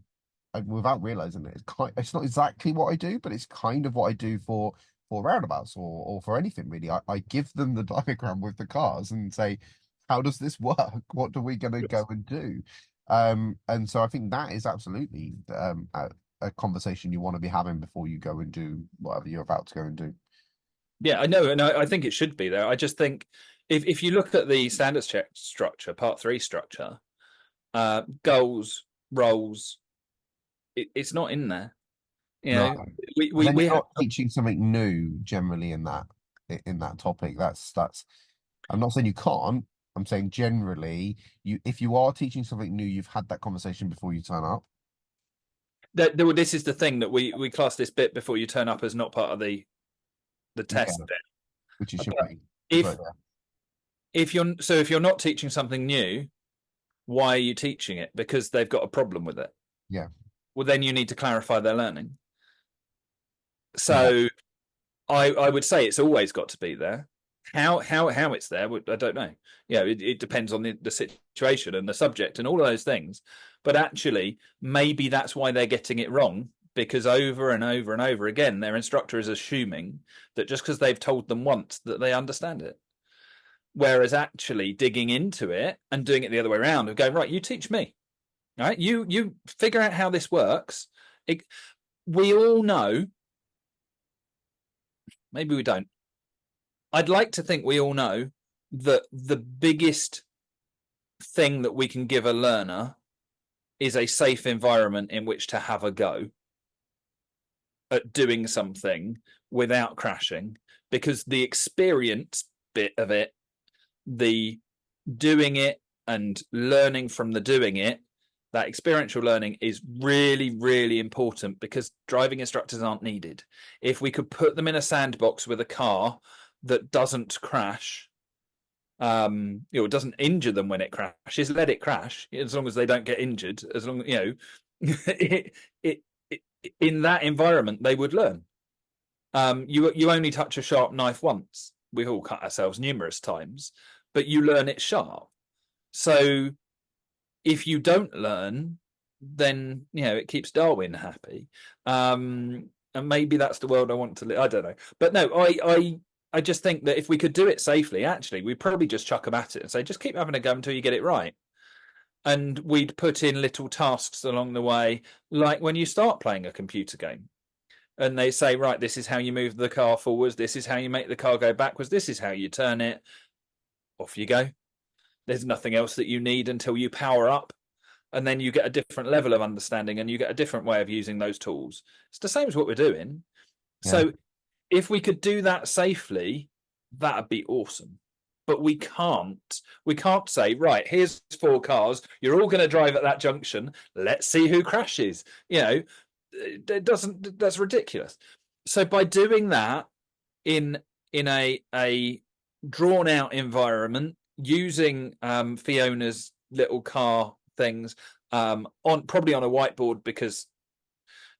without realizing it, it's not exactly what I do, but it's kind of what I do for roundabouts or for anything really. I give them the diagram with the cars and say, how does this work? What are we going to go and do? And so I think that is absolutely a conversation you want to be having before you go and do whatever you're about to go and do. Yeah, I know, and I think it should be there. I just think if you look at the standards check structure, part 3 structure, goals, roles, it's not in there. No. We're not teaching something new generally in that topic. That's I'm not saying you can't. I'm saying generally, if you are teaching something new, you've had that conversation before you turn up. This is the thing that we class this bit before you turn up as not part of the test bit, which it should be. If you're not teaching something new, Why are you teaching it? Because they've got a problem with it. Yeah. Well, then you need to clarify their learning. Yeah. So I would say it's always got to be there. How it's there, I don't know. Yeah, it depends on the situation and the subject and all of those things. But actually, maybe that's why they're getting it wrong, because over and over and over again, their instructor is assuming that just because they've told them once that they understand it. Whereas actually digging into it and doing it the other way around and going, right, you teach me. All right, you figure out how this works. We all know, maybe we don't. I'd like to think we all know that the biggest thing that we can give a learner is a safe environment in which to have a go at doing something without crashing, because the experience bit of it, the doing it and learning from the doing it, that experiential learning is really, really important, because driving instructors aren't needed. If we could put them in a sandbox with a car that doesn't crash, it doesn't injure them when it crashes, let it crash, as long as they don't get injured, as long in that environment they would learn. You only touch a sharp knife once. We've all cut ourselves numerous times, but you learn it sharp. So if you don't learn, then it keeps Darwin happy. And maybe that's the world I want to live. I don't know, but no, I just think that if we could do it safely, actually, we'd probably just chuck them at it and say, just keep having a go until you get it right. And we'd put in little tasks along the way, like when you start playing a computer game and they say, right, this is how you move the car forwards, this is how you make the car go backwards, this is how you turn it. Off you go. There's nothing else that you need until you power up. And then you get a different level of understanding and you get a different way of using those tools. It's the same as what we're doing. Yeah. So if we could do that safely, that'd be awesome. But we can't say, right, here's 4 cars, you're all going to drive at that junction, let's see who crashes. It doesn't, that's ridiculous. So by doing that in a drawn out environment, using Fiona's little car things probably on a whiteboard, because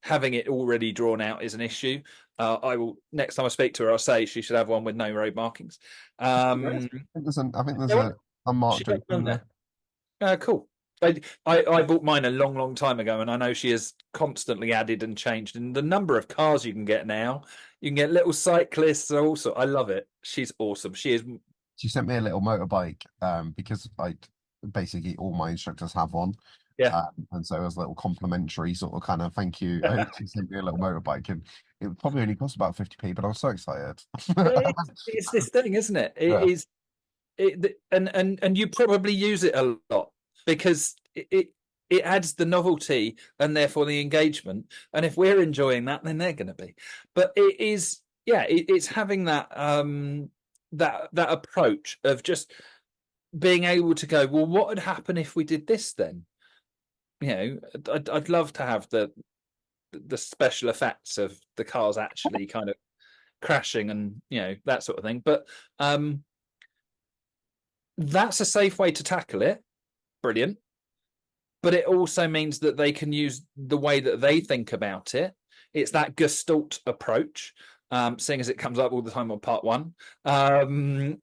having it already drawn out is an issue. I will, next time I speak to her, I'll say she should have one with no road markings. I think there's a unmarked on there. Cool. I bought mine a long time ago, and I know she has constantly added and changed. And the number of cars you can get now, you can get little cyclists also. I love it. She's awesome. She sent me a little motorbike because basically all my instructors have one. Yeah. And so it was a little complimentary sort of kind of thank you. She sent me a little motorbike, and it would probably only cost about 50p, but I was so excited. It's this thing, isn't it? It is. And you probably use it a lot because it adds the novelty and therefore the engagement. And if we're enjoying that, then they're going to be. But it is, it's having that that approach of just being able to go, well, what would happen if we did this then? I'd love to have the special effects of the cars actually kind of crashing and that sort of thing. But that's a safe way to tackle it. Brilliant. But it also means that they can use the way that they think about it. It's that Gestalt approach, seeing as it comes up all the time on part 1.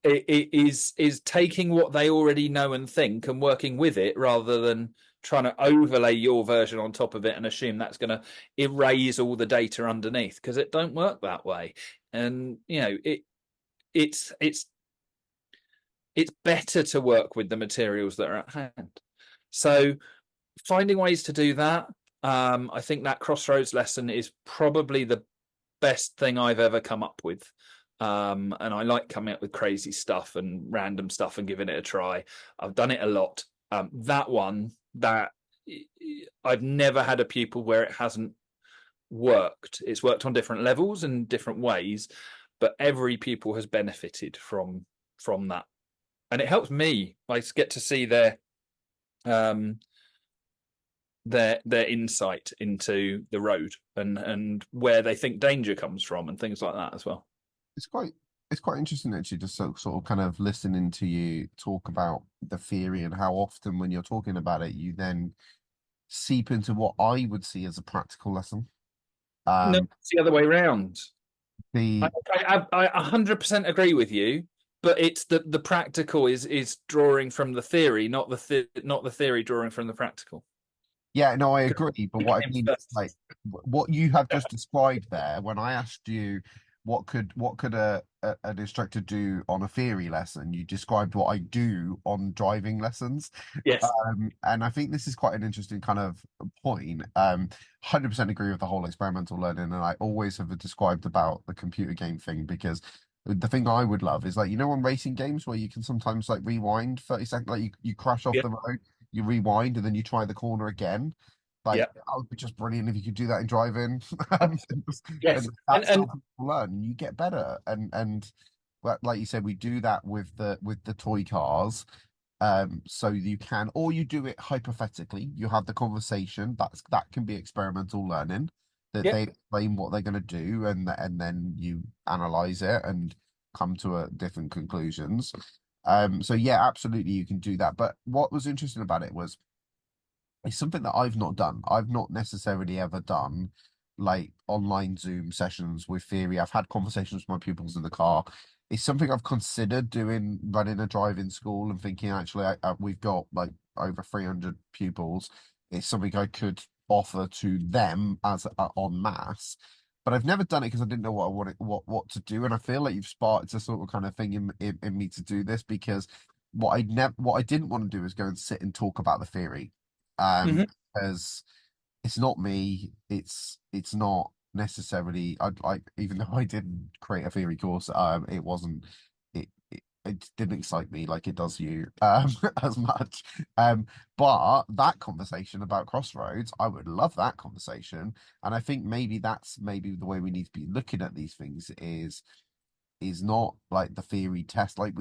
It is taking what they already know and think and working with it, rather than trying to overlay your version on top of it and assume that's going to erase all the data underneath, because it don't work that way. And it's better to work with the materials that are at hand. So finding ways to do that, I think that Crossroads lesson is probably the best thing I've ever come up with. And I like coming up with crazy stuff and random stuff and giving it a try. I've done it a lot. That one, that I've never had a pupil where it hasn't worked. It's worked on different levels and different ways, but every pupil has benefited from that. And it helps me. I get to see their insight into the road and where they think danger comes from and things like that as well. It's quite it's quite interesting actually, just sort of kind of listening to you talk about the theory and how often when you're talking about it, you then seep into what I would see as a practical lesson. No, Um, it's the other way around. I, the I 100% agree with you, but it's the practical is drawing from the theory, not the theory drawing from the practical. Yeah, no, I agree. But what I Came mean is first. like what you have just described there, when I asked you what could an instructor do on a theory lesson, you described what I do on driving lessons. Yes. And I think this is quite an interesting kind of point. 100% agree with the whole experimental learning, and I always have described about the computer game thing because the thing I would love is like on racing games where you can sometimes like rewind 30 seconds, like you crash off Yeah. the road, you rewind and then you try the corner again. Like Yeah. that would be just brilliant if you could do that in driving. and Yes. that's how And people learn. You get better. And like you said, we do that with the toy cars. So you can, or you do it hypothetically. You have the conversation. That can be experimental learning. That yeah. they explain what they're going to do, and then you analyze it and come to different conclusions. So yeah, absolutely, you can do that. But what was interesting about it was it's something that I've not done. I've not necessarily ever done like online Zoom sessions with theory. I've had conversations with my pupils in the car. It's something I've considered doing, running a drive-in school and thinking actually we've got like over 300 pupils. It's something I could offer to them as en masse. But I've never done it because I didn't know what I wanted, what to do. And I feel like you've sparked a sort of kind of thing in me to do this because what I didn't want to do is go and sit and talk about the theory Mhm. because it's not me. It's not necessarily. I even though I didn't create a theory course, it wasn't. It didn't excite me like it does you as much. But that conversation about crossroads, I would love that conversation, and I think maybe that's maybe the way we need to be looking at these things is not like the theory test. Like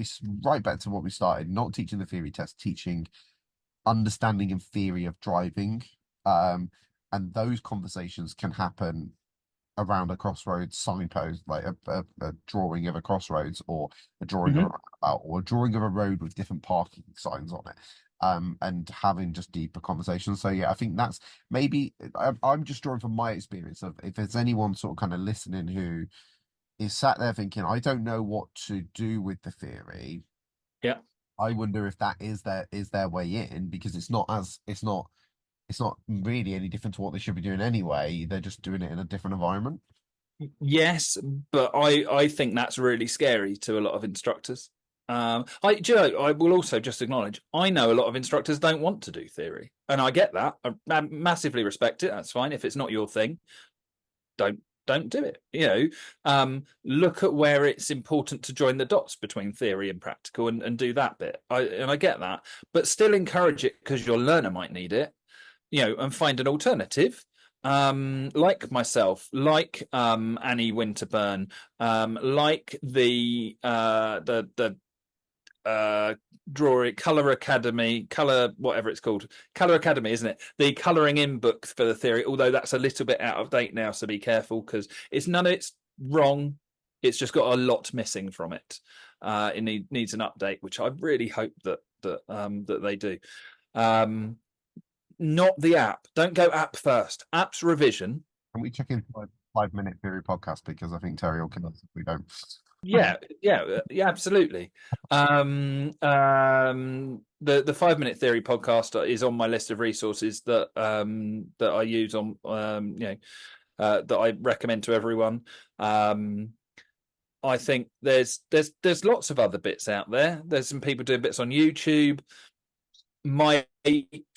right back to what we started, not teaching the theory test, teaching understanding and theory of driving. And those conversations can happen around a crossroads signpost, like a drawing of a crossroads or a drawing of a Mhm. roundabout or a drawing of a road with different parking signs on it. And having just deeper conversations. So yeah, I think that's maybe I'm just drawing from my experience of if there's anyone sort of kind of listening who is sat there thinking, I don't know what to do with the theory. Yeah. I wonder if that is their way in because it's not really any different to what they should be doing anyway. They're just doing it in a different environment. Yes, but I think that's really scary to a lot of instructors. Do you know, I will also just acknowledge I know a lot of instructors don't want to do theory, and I get that. I massively respect it. That's fine. If it's not your thing, don't don't do it. Look at where it's important to join the dots between theory and practical, and do that bit. I get that, but still encourage it because your learner might need it. And find an alternative. Like myself, like Annie Winterburn, like the drawing color academy, color whatever it's called, color academy, isn't it? The coloring in book for the theory, although that's a little bit out of date now, so be careful because it's none of it's wrong. It's just got a lot missing from it. It needs an update, which I really hope that they do. Not the app. Don't go app first. App's revision. Can we check in for a 5 minute theory podcast because I think Terry will kill us if we don't. Yeah, absolutely. The 5 minute theory podcast is on my list of resources that I use on that I recommend to everyone. I think there's lots of other bits out there. There's some people doing bits on YouTube. My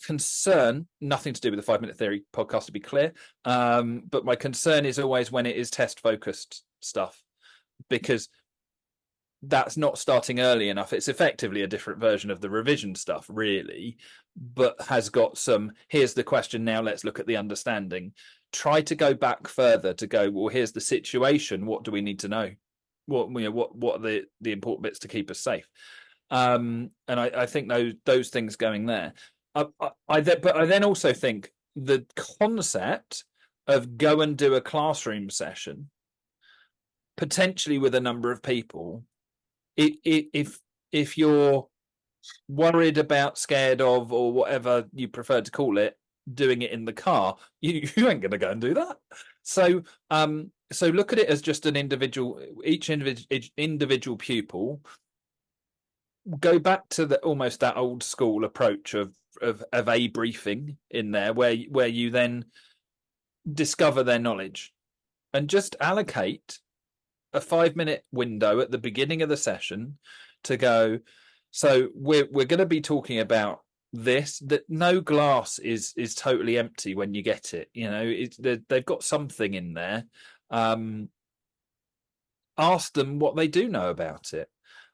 concern, nothing to do with the 5 minute theory podcast, to be clear, but my concern is always when it is test focused stuff, because that's not starting early enough. It's effectively a different version of the revision stuff, really, but has got some, here's the question, now let's look at the understanding. Try to go back further to go, well, here's the situation. What do we need to know? What are the important bits to keep us safe? And I think those things going there. But I then also think the concept of go and do a classroom session potentially with a number of people, if you're worried about, scared of, or whatever you prefer to call it, doing it in the car, you ain't going to go and do that. So so look at it as just an individual, each individual pupil. Go back to the almost that old school approach of a briefing in there, where you then discover their knowledge, and just allocate a 5-minute window at the beginning of the session to go. So we're going to be talking about this, that no glass is totally empty when you get it. You know, they've got something in there. Ask them what they do know about it.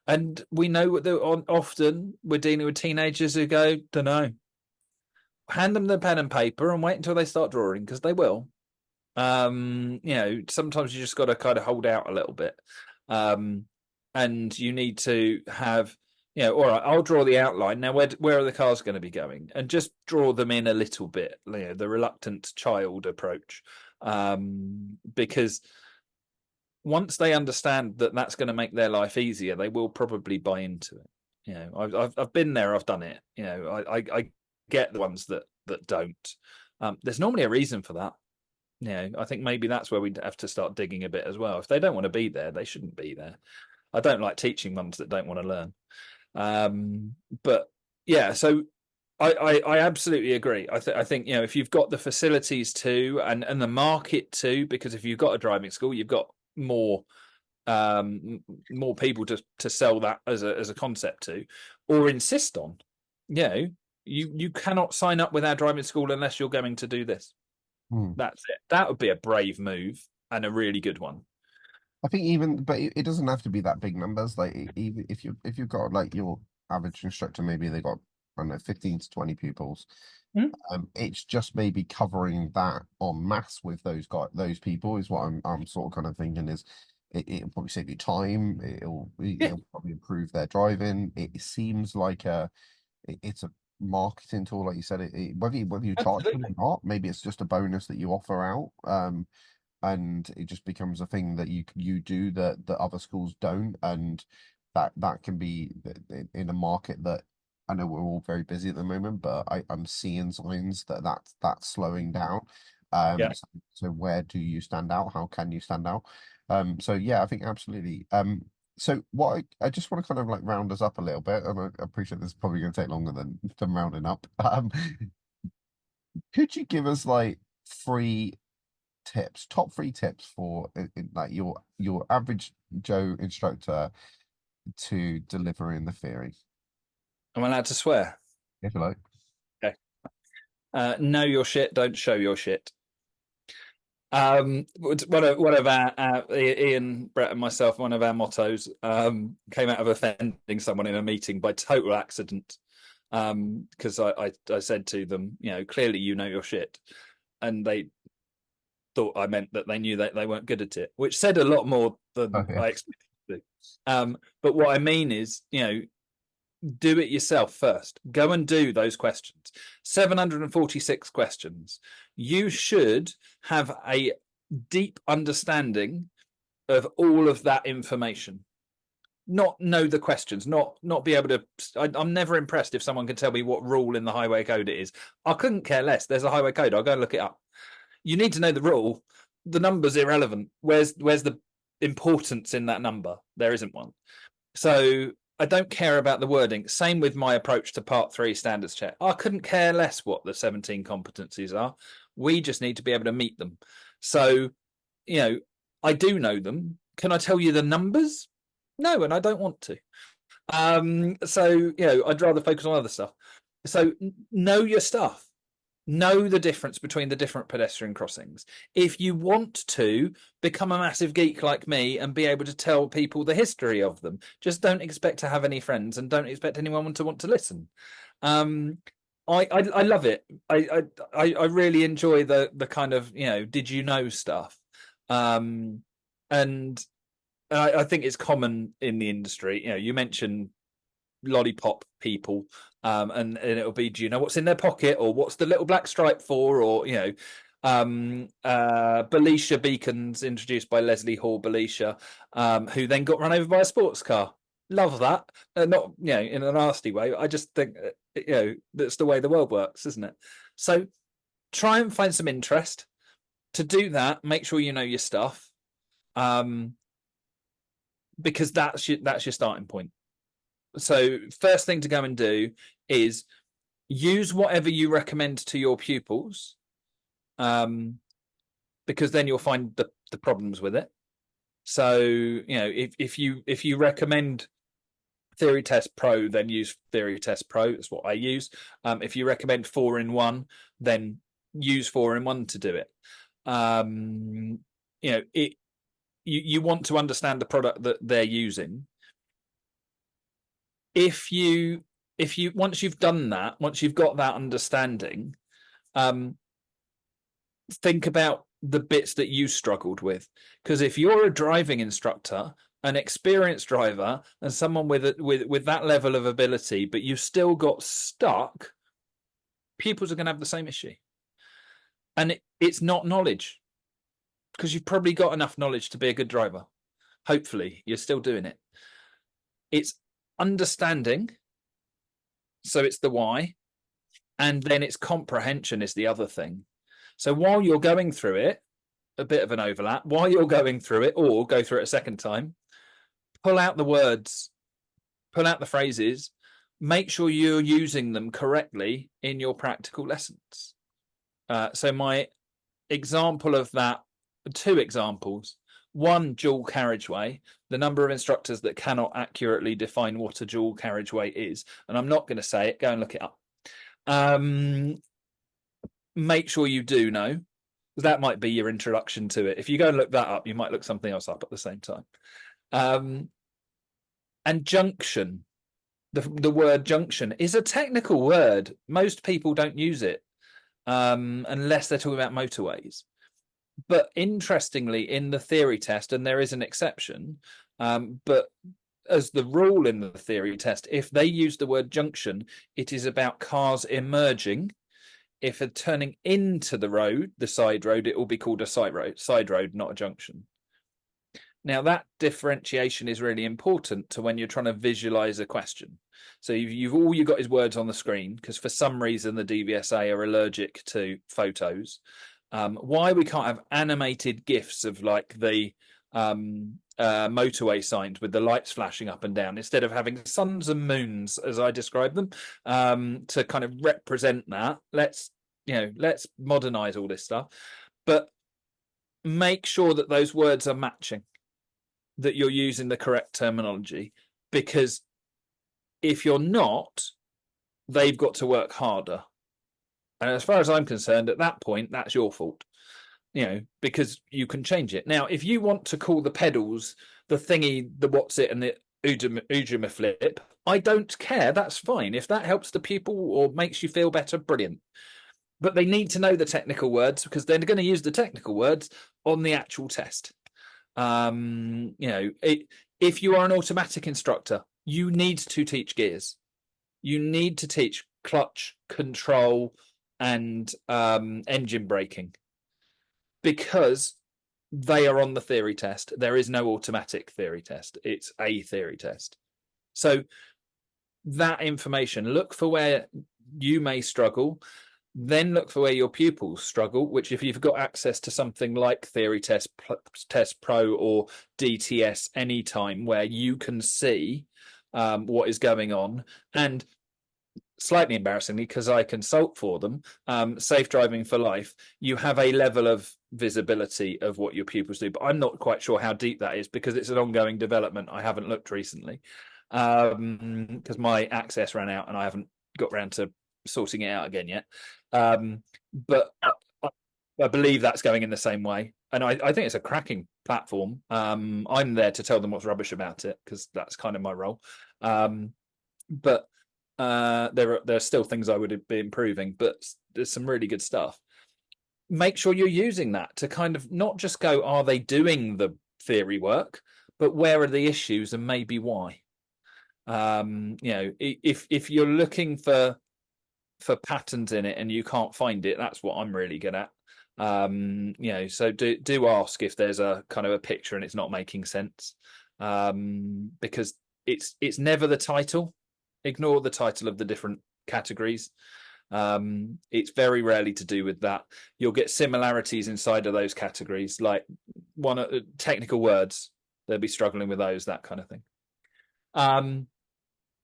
And we know that often we're dealing with teenagers who go, don't know. Hand them the pen and paper and wait until they start drawing, because they will. You know, sometimes you just got to kind of hold out a little bit. And you need to have, you know, all right, I'll draw the outline. Now, where are the cars going to be going? And just draw them in a little bit, you know, the reluctant child approach. Because once they understand that that's going to make their life easier, they will probably buy into it. You know, I've been there, I've done it. You know, I get the ones that don't. There's normally a reason for that. You know, I think maybe that's where we'd have to start digging a bit as well. If they don't want to be there, they shouldn't be there. I don't like teaching ones that don't want to learn. But yeah, so I absolutely agree. I think, you know, if you've got the facilities to and the market to, because if you've got a driving school, you've got more people to sell that as a concept to, or insist on. You know, you cannot sign up with our driving school unless you're going to do this. That's it. That would be a brave move and a really good one. I think but it doesn't have to be that big numbers. Like even if you've got like your average instructor, maybe they got, I don't know, 15 to 20 pupils. It's just maybe covering that en masse with those people is what I'm sort of kind of thinking is it'll probably save you time. It'll probably improve their driving. It seems like it's a marketing tool, like you said. Whether you charge them or not, maybe it's just a bonus that you offer out. And it just becomes a thing that you do that other schools don't, and that can be in a market that I know we're all very busy at the moment, but I'm seeing signs that's slowing down. So where do you stand out? How can you stand out? So yeah, I think absolutely. So what I just want to kind of like round us up a little bit, and I appreciate this is probably going to take longer than rounding up. Could you give us like top 3 tips for like your average Joe instructor to deliver in the theory? Am I allowed to swear? If you like. Okay. Know your shit, don't show your shit. One of our Ian, Brett, and myself, one of our mottos came out of offending someone in a meeting by total accident. Because I said to them, you know, clearly you know your shit, and they thought I meant that they knew that they weren't good at it, which said a lot more than I expected to. But what I mean is, you know, do it yourself first. Go and do those questions. 746 questions. You should have a deep understanding of all of that information. Not know the questions, not be able to. I'm never impressed if someone can tell me what rule in the highway code it is. I couldn't care less. There's a highway code. I'll go and look it up. You need to know the rule. The number's irrelevant. Where's the importance in that number? There isn't one. So I don't care about the wording. Same with my approach to Part 3 standards check. I couldn't care less what the 17 competencies are. We just need to be able to meet them. So, you know, I do know them. Can I tell you the numbers? No, and I don't want to. So, you know, I'd rather focus on other stuff. So know your stuff. Know the difference between the different pedestrian crossings. If you want to become a massive geek like me and be able to tell people the history of them, just don't expect to have any friends and don't expect anyone to want to listen. I love it. I really enjoy the kind of, you know, did you know stuff. And I think it's common in the industry. You know, you mentioned lollipop people, and it'll be, do you know what's in their pocket, or what's the little black stripe for, or, you know, Belisha beacons introduced by Leslie Hall Belisha, who then got run over by a sports car. Love that. Not, in a nasty way. I just think, that's the way the world works, isn't it? So try and find some interest. To do that, make sure you know your stuff, because that's your starting point. So first thing to go and do is use whatever you recommend to your pupils, because then you'll find the problems with it. So if you recommend Theory Test Pro, then use Theory Test Pro. That's what I use. If you recommend 4-in-1, then use 4-in-1 to do it. You want to understand the product that they're using. If you once you've done that, once you've got that understanding, think about the bits that you struggled with. Because if you're a driving instructor, an experienced driver, and someone with that level of ability, but you've still got stuck, pupils are going to have the same issue. And it's not knowledge, because you've probably got enough knowledge to be a good driver. Hopefully, you're still doing it. It's understanding. So it's the why. And then it's comprehension is the other thing. So while you're going through it, a bit of an overlap, while you're going through it, or go through it a second time, pull out the words, pull out the phrases, make sure you're using them correctly in your practical lessons. So my example of that, 2 examples. One, dual carriageway, the number of instructors that cannot accurately define what a dual carriageway is. And I'm not going to say it, go and look it up. Make sure you do know, because that might be your introduction to it. If you go and look that up, you might look something else up at the same time. And junction, the word junction is a technical word. Most people don't use it unless they're talking about motorways. But interestingly, in the theory test, and there is an exception, but as the rule in the theory test, if they use the word junction, it is about cars emerging. If they're turning into the road, the side road, it will be called a side road, not a junction. Now, that differentiation is really important to when you're trying to visualize a question. So you've all you got is words on the screen, because for some reason the DVSA are allergic to photos. Why we can't have animated GIFs of like the motorway signs with the lights flashing up and down, instead of having suns and moons, as I describe them, to kind of represent that. Let's modernize all this stuff, but make sure that those words are matching, that you're using the correct terminology, because if you're not, they've got to work harder. And as far as I'm concerned, at that point, that's your fault, because you can change it. Now, if you want to call the pedals the thingy, the what's it, and the Ujima flip, I don't care. That's fine. If that helps the pupil or makes you feel better, brilliant. But they need to know the technical words, because they're going to use the technical words on the actual test. If you are an automatic instructor, you need to teach gears. You need to teach clutch, control, and engine braking, because they are on the theory test. There is no automatic theory test. It's a theory test. So that information, look for where you may struggle, then look for where your pupils struggle, which if you've got access to something like Theory Test Pro or DTS anytime, where you can see what is going on. And slightly embarrassingly, because I consult for them, Safe Driving for Life, you have a level of visibility of what your pupils do, but I'm not quite sure how deep that is, because it's an ongoing development. I haven't looked recently, because my access ran out and I haven't got around to sorting it out again yet. But I believe that's going in the same way, and I think it's a cracking platform. I'm there to tell them what's rubbish about it, because that's kind of my role. But there are still things I would be improving, but there's some really good stuff. Make sure you're using that to kind of not just go, are they doing the theory work, but where are the issues and maybe why. If you're looking for patterns in it and you can't find it, that's what I'm really good at. So do ask if there's a kind of a picture and it's not making sense, because it's never the title. Ignore the title of the different categories. It's very rarely to do with that. You'll get similarities inside of those categories, like technical words. They'll be struggling with those, that kind of thing.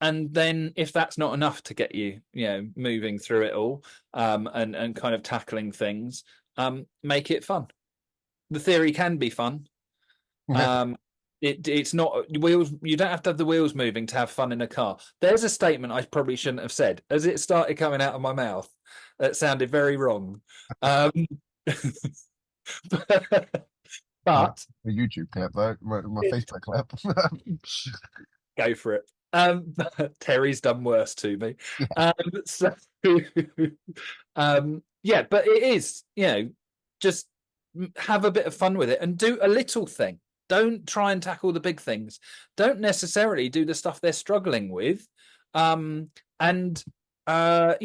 And then if that's not enough to get you, moving through it all, and kind of tackling things, make it fun. The theory can be fun. It's not wheels. You don't have to have the wheels moving to have fun in a car. There's a statement I probably shouldn't have said as it started coming out of my mouth. That sounded very wrong. But a YouTube clip, though, my Facebook clip. Go for it. Terry's done worse to me. Yeah. But it is, just have a bit of fun with it and do a little thing. Don't try and tackle the big things. Don't necessarily do the stuff they're struggling with. There's a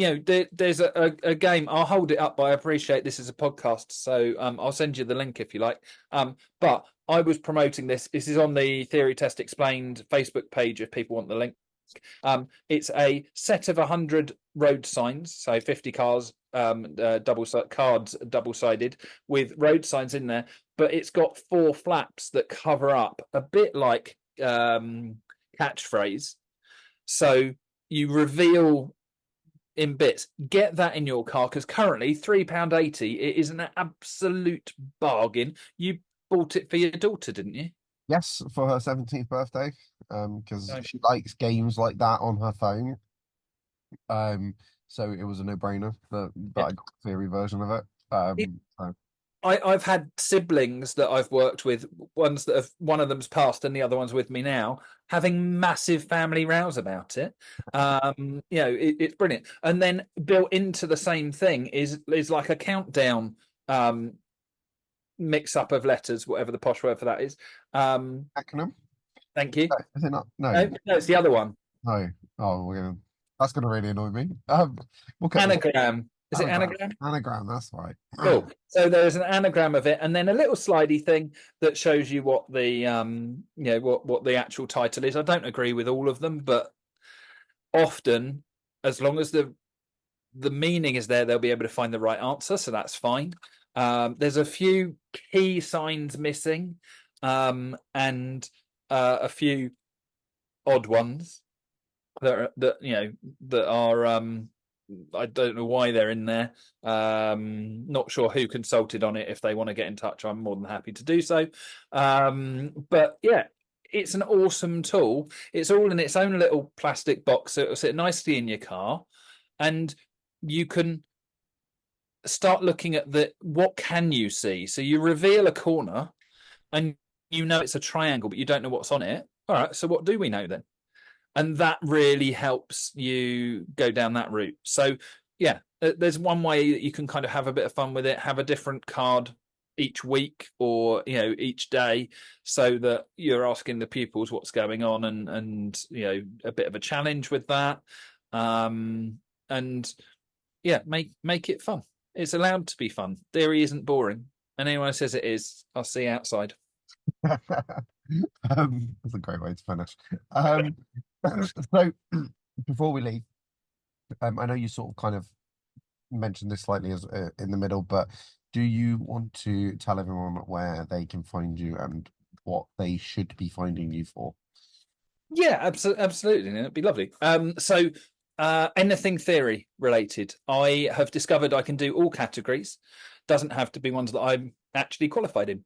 game. I'll hold it up, but I appreciate this is a podcast, so I'll send you the link if you like. But I was promoting this. This is on the Theory Test Explained Facebook page if people want the link. It's a set of 100 road signs, so 50 cars, double-sided with road signs in there, but it's got 4 flaps that cover up a bit like catchphrase. So you reveal in bits. Get that in your car, because currently £3.80, it is an absolute bargain. You bought it for your daughter, didn't you? Yes, for her 17th birthday, because she likes games like that on her phone. So it was a no-brainer that I got the theory version of it. I've had siblings that I've worked with, ones that have, one of them's passed and the other one's with me now, having massive family rows about it. It's brilliant. And then built into the same thing is like a countdown mix up of letters, whatever the posh word for that is. Acronym? Thank you. Is it not? No, it's the other one. No. Oh, that's going to really annoy me. Anagram. Is it anagram? Anagram, that's right. Cool. So there's an anagram of it, and then a little slidey thing that shows you what the what the actual title is. I don't agree with all of them, but often, as long as the meaning is there, they'll be able to find the right answer. So that's fine. There's a few key signs missing, and a few odd ones that are I don't know why they're in there. Not sure who consulted on it. If they want to get in touch, I'm more than happy to do so. But yeah, it's an awesome tool. It's all in its own little plastic box, so it'll sit nicely in your car, and you can start looking at what can you see. So you reveal a corner, and it's a triangle, but you don't know what's on it. All right, so what do we know then? And that really helps you go down that route. So, yeah, there's one way that you can kind of have a bit of fun with it, have a different card each week or, each day, so that you're asking the pupils what's going on and a bit of a challenge with that. And, yeah, make it fun. It's allowed to be fun. Theory isn't boring. And anyone who says it is, I'll see you outside. That's a great way to finish. So before we leave, I know you sort of kind of mentioned this slightly as in the middle, but do you want to tell everyone where they can find you and what they should be finding you for? Yeah, absolutely. It'd be lovely. So anything theory related, I have discovered I can do all categories. Doesn't have to be ones that I'm actually qualified in.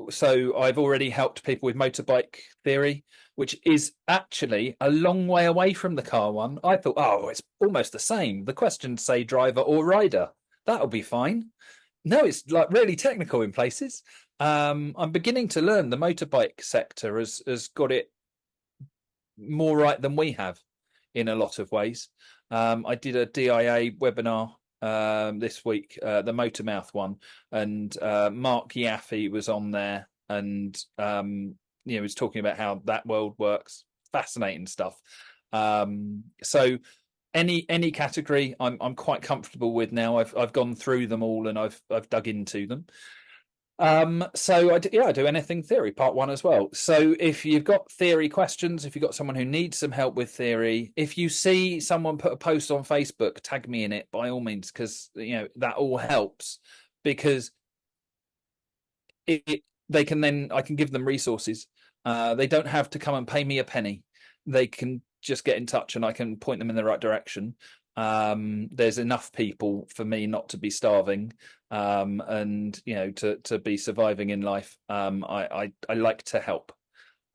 So I've already helped people with motorbike theory, which is actually a long way away from the car one. I thought, it's almost the same. The questions say driver or rider. That'll be fine. No, it's like really technical in places. I'm beginning to learn the motorbike sector has got it more right than we have in a lot of ways. I did a DIA webinar this week, the Motormouth one, and Mark Yaffe was on there, and he was talking about how that world works. Fascinating stuff. So any category I'm quite comfortable with now. I've gone through them all and I've dug into them. So I do anything theory, part one as well. So if you've got theory questions, if you've got someone who needs some help with theory, if you see someone put a post on Facebook, tag me in it by all means, because that all helps, because I can give them resources. They don't have to come and pay me a penny. They can just get in touch and I can point them in the right direction. There's enough people for me not to be starving, and to be surviving in life. I like to help.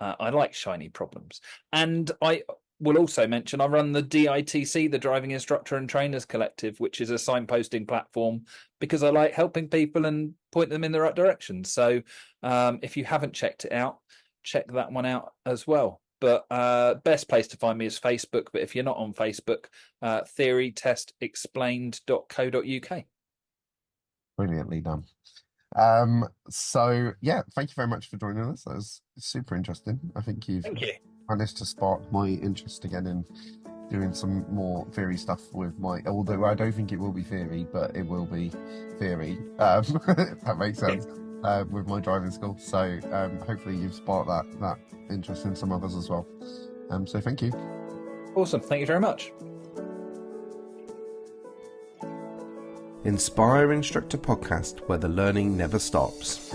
I like shiny problems, and I will also mention I run the DITC, the Driving Instructor and Trainers Collective, which is a signposting platform, because I like helping people and point them in the right direction. So if you haven't checked it out, check that one out as well. But best place to find me is Facebook. But if you're not on Facebook, theorytestexplained.co.uk. Brilliantly done. So yeah, thank you very much for joining us. That was super interesting. I think you've managed to spark my interest again in doing some more theory stuff with although I don't think it will be theory, but it will be theory. If that makes sense. With my driving school. So hopefully you've sparked that interest in some others as well. So thank you. Awesome. Thank you very much. Inspire Instructor Podcast, where the learning never stops.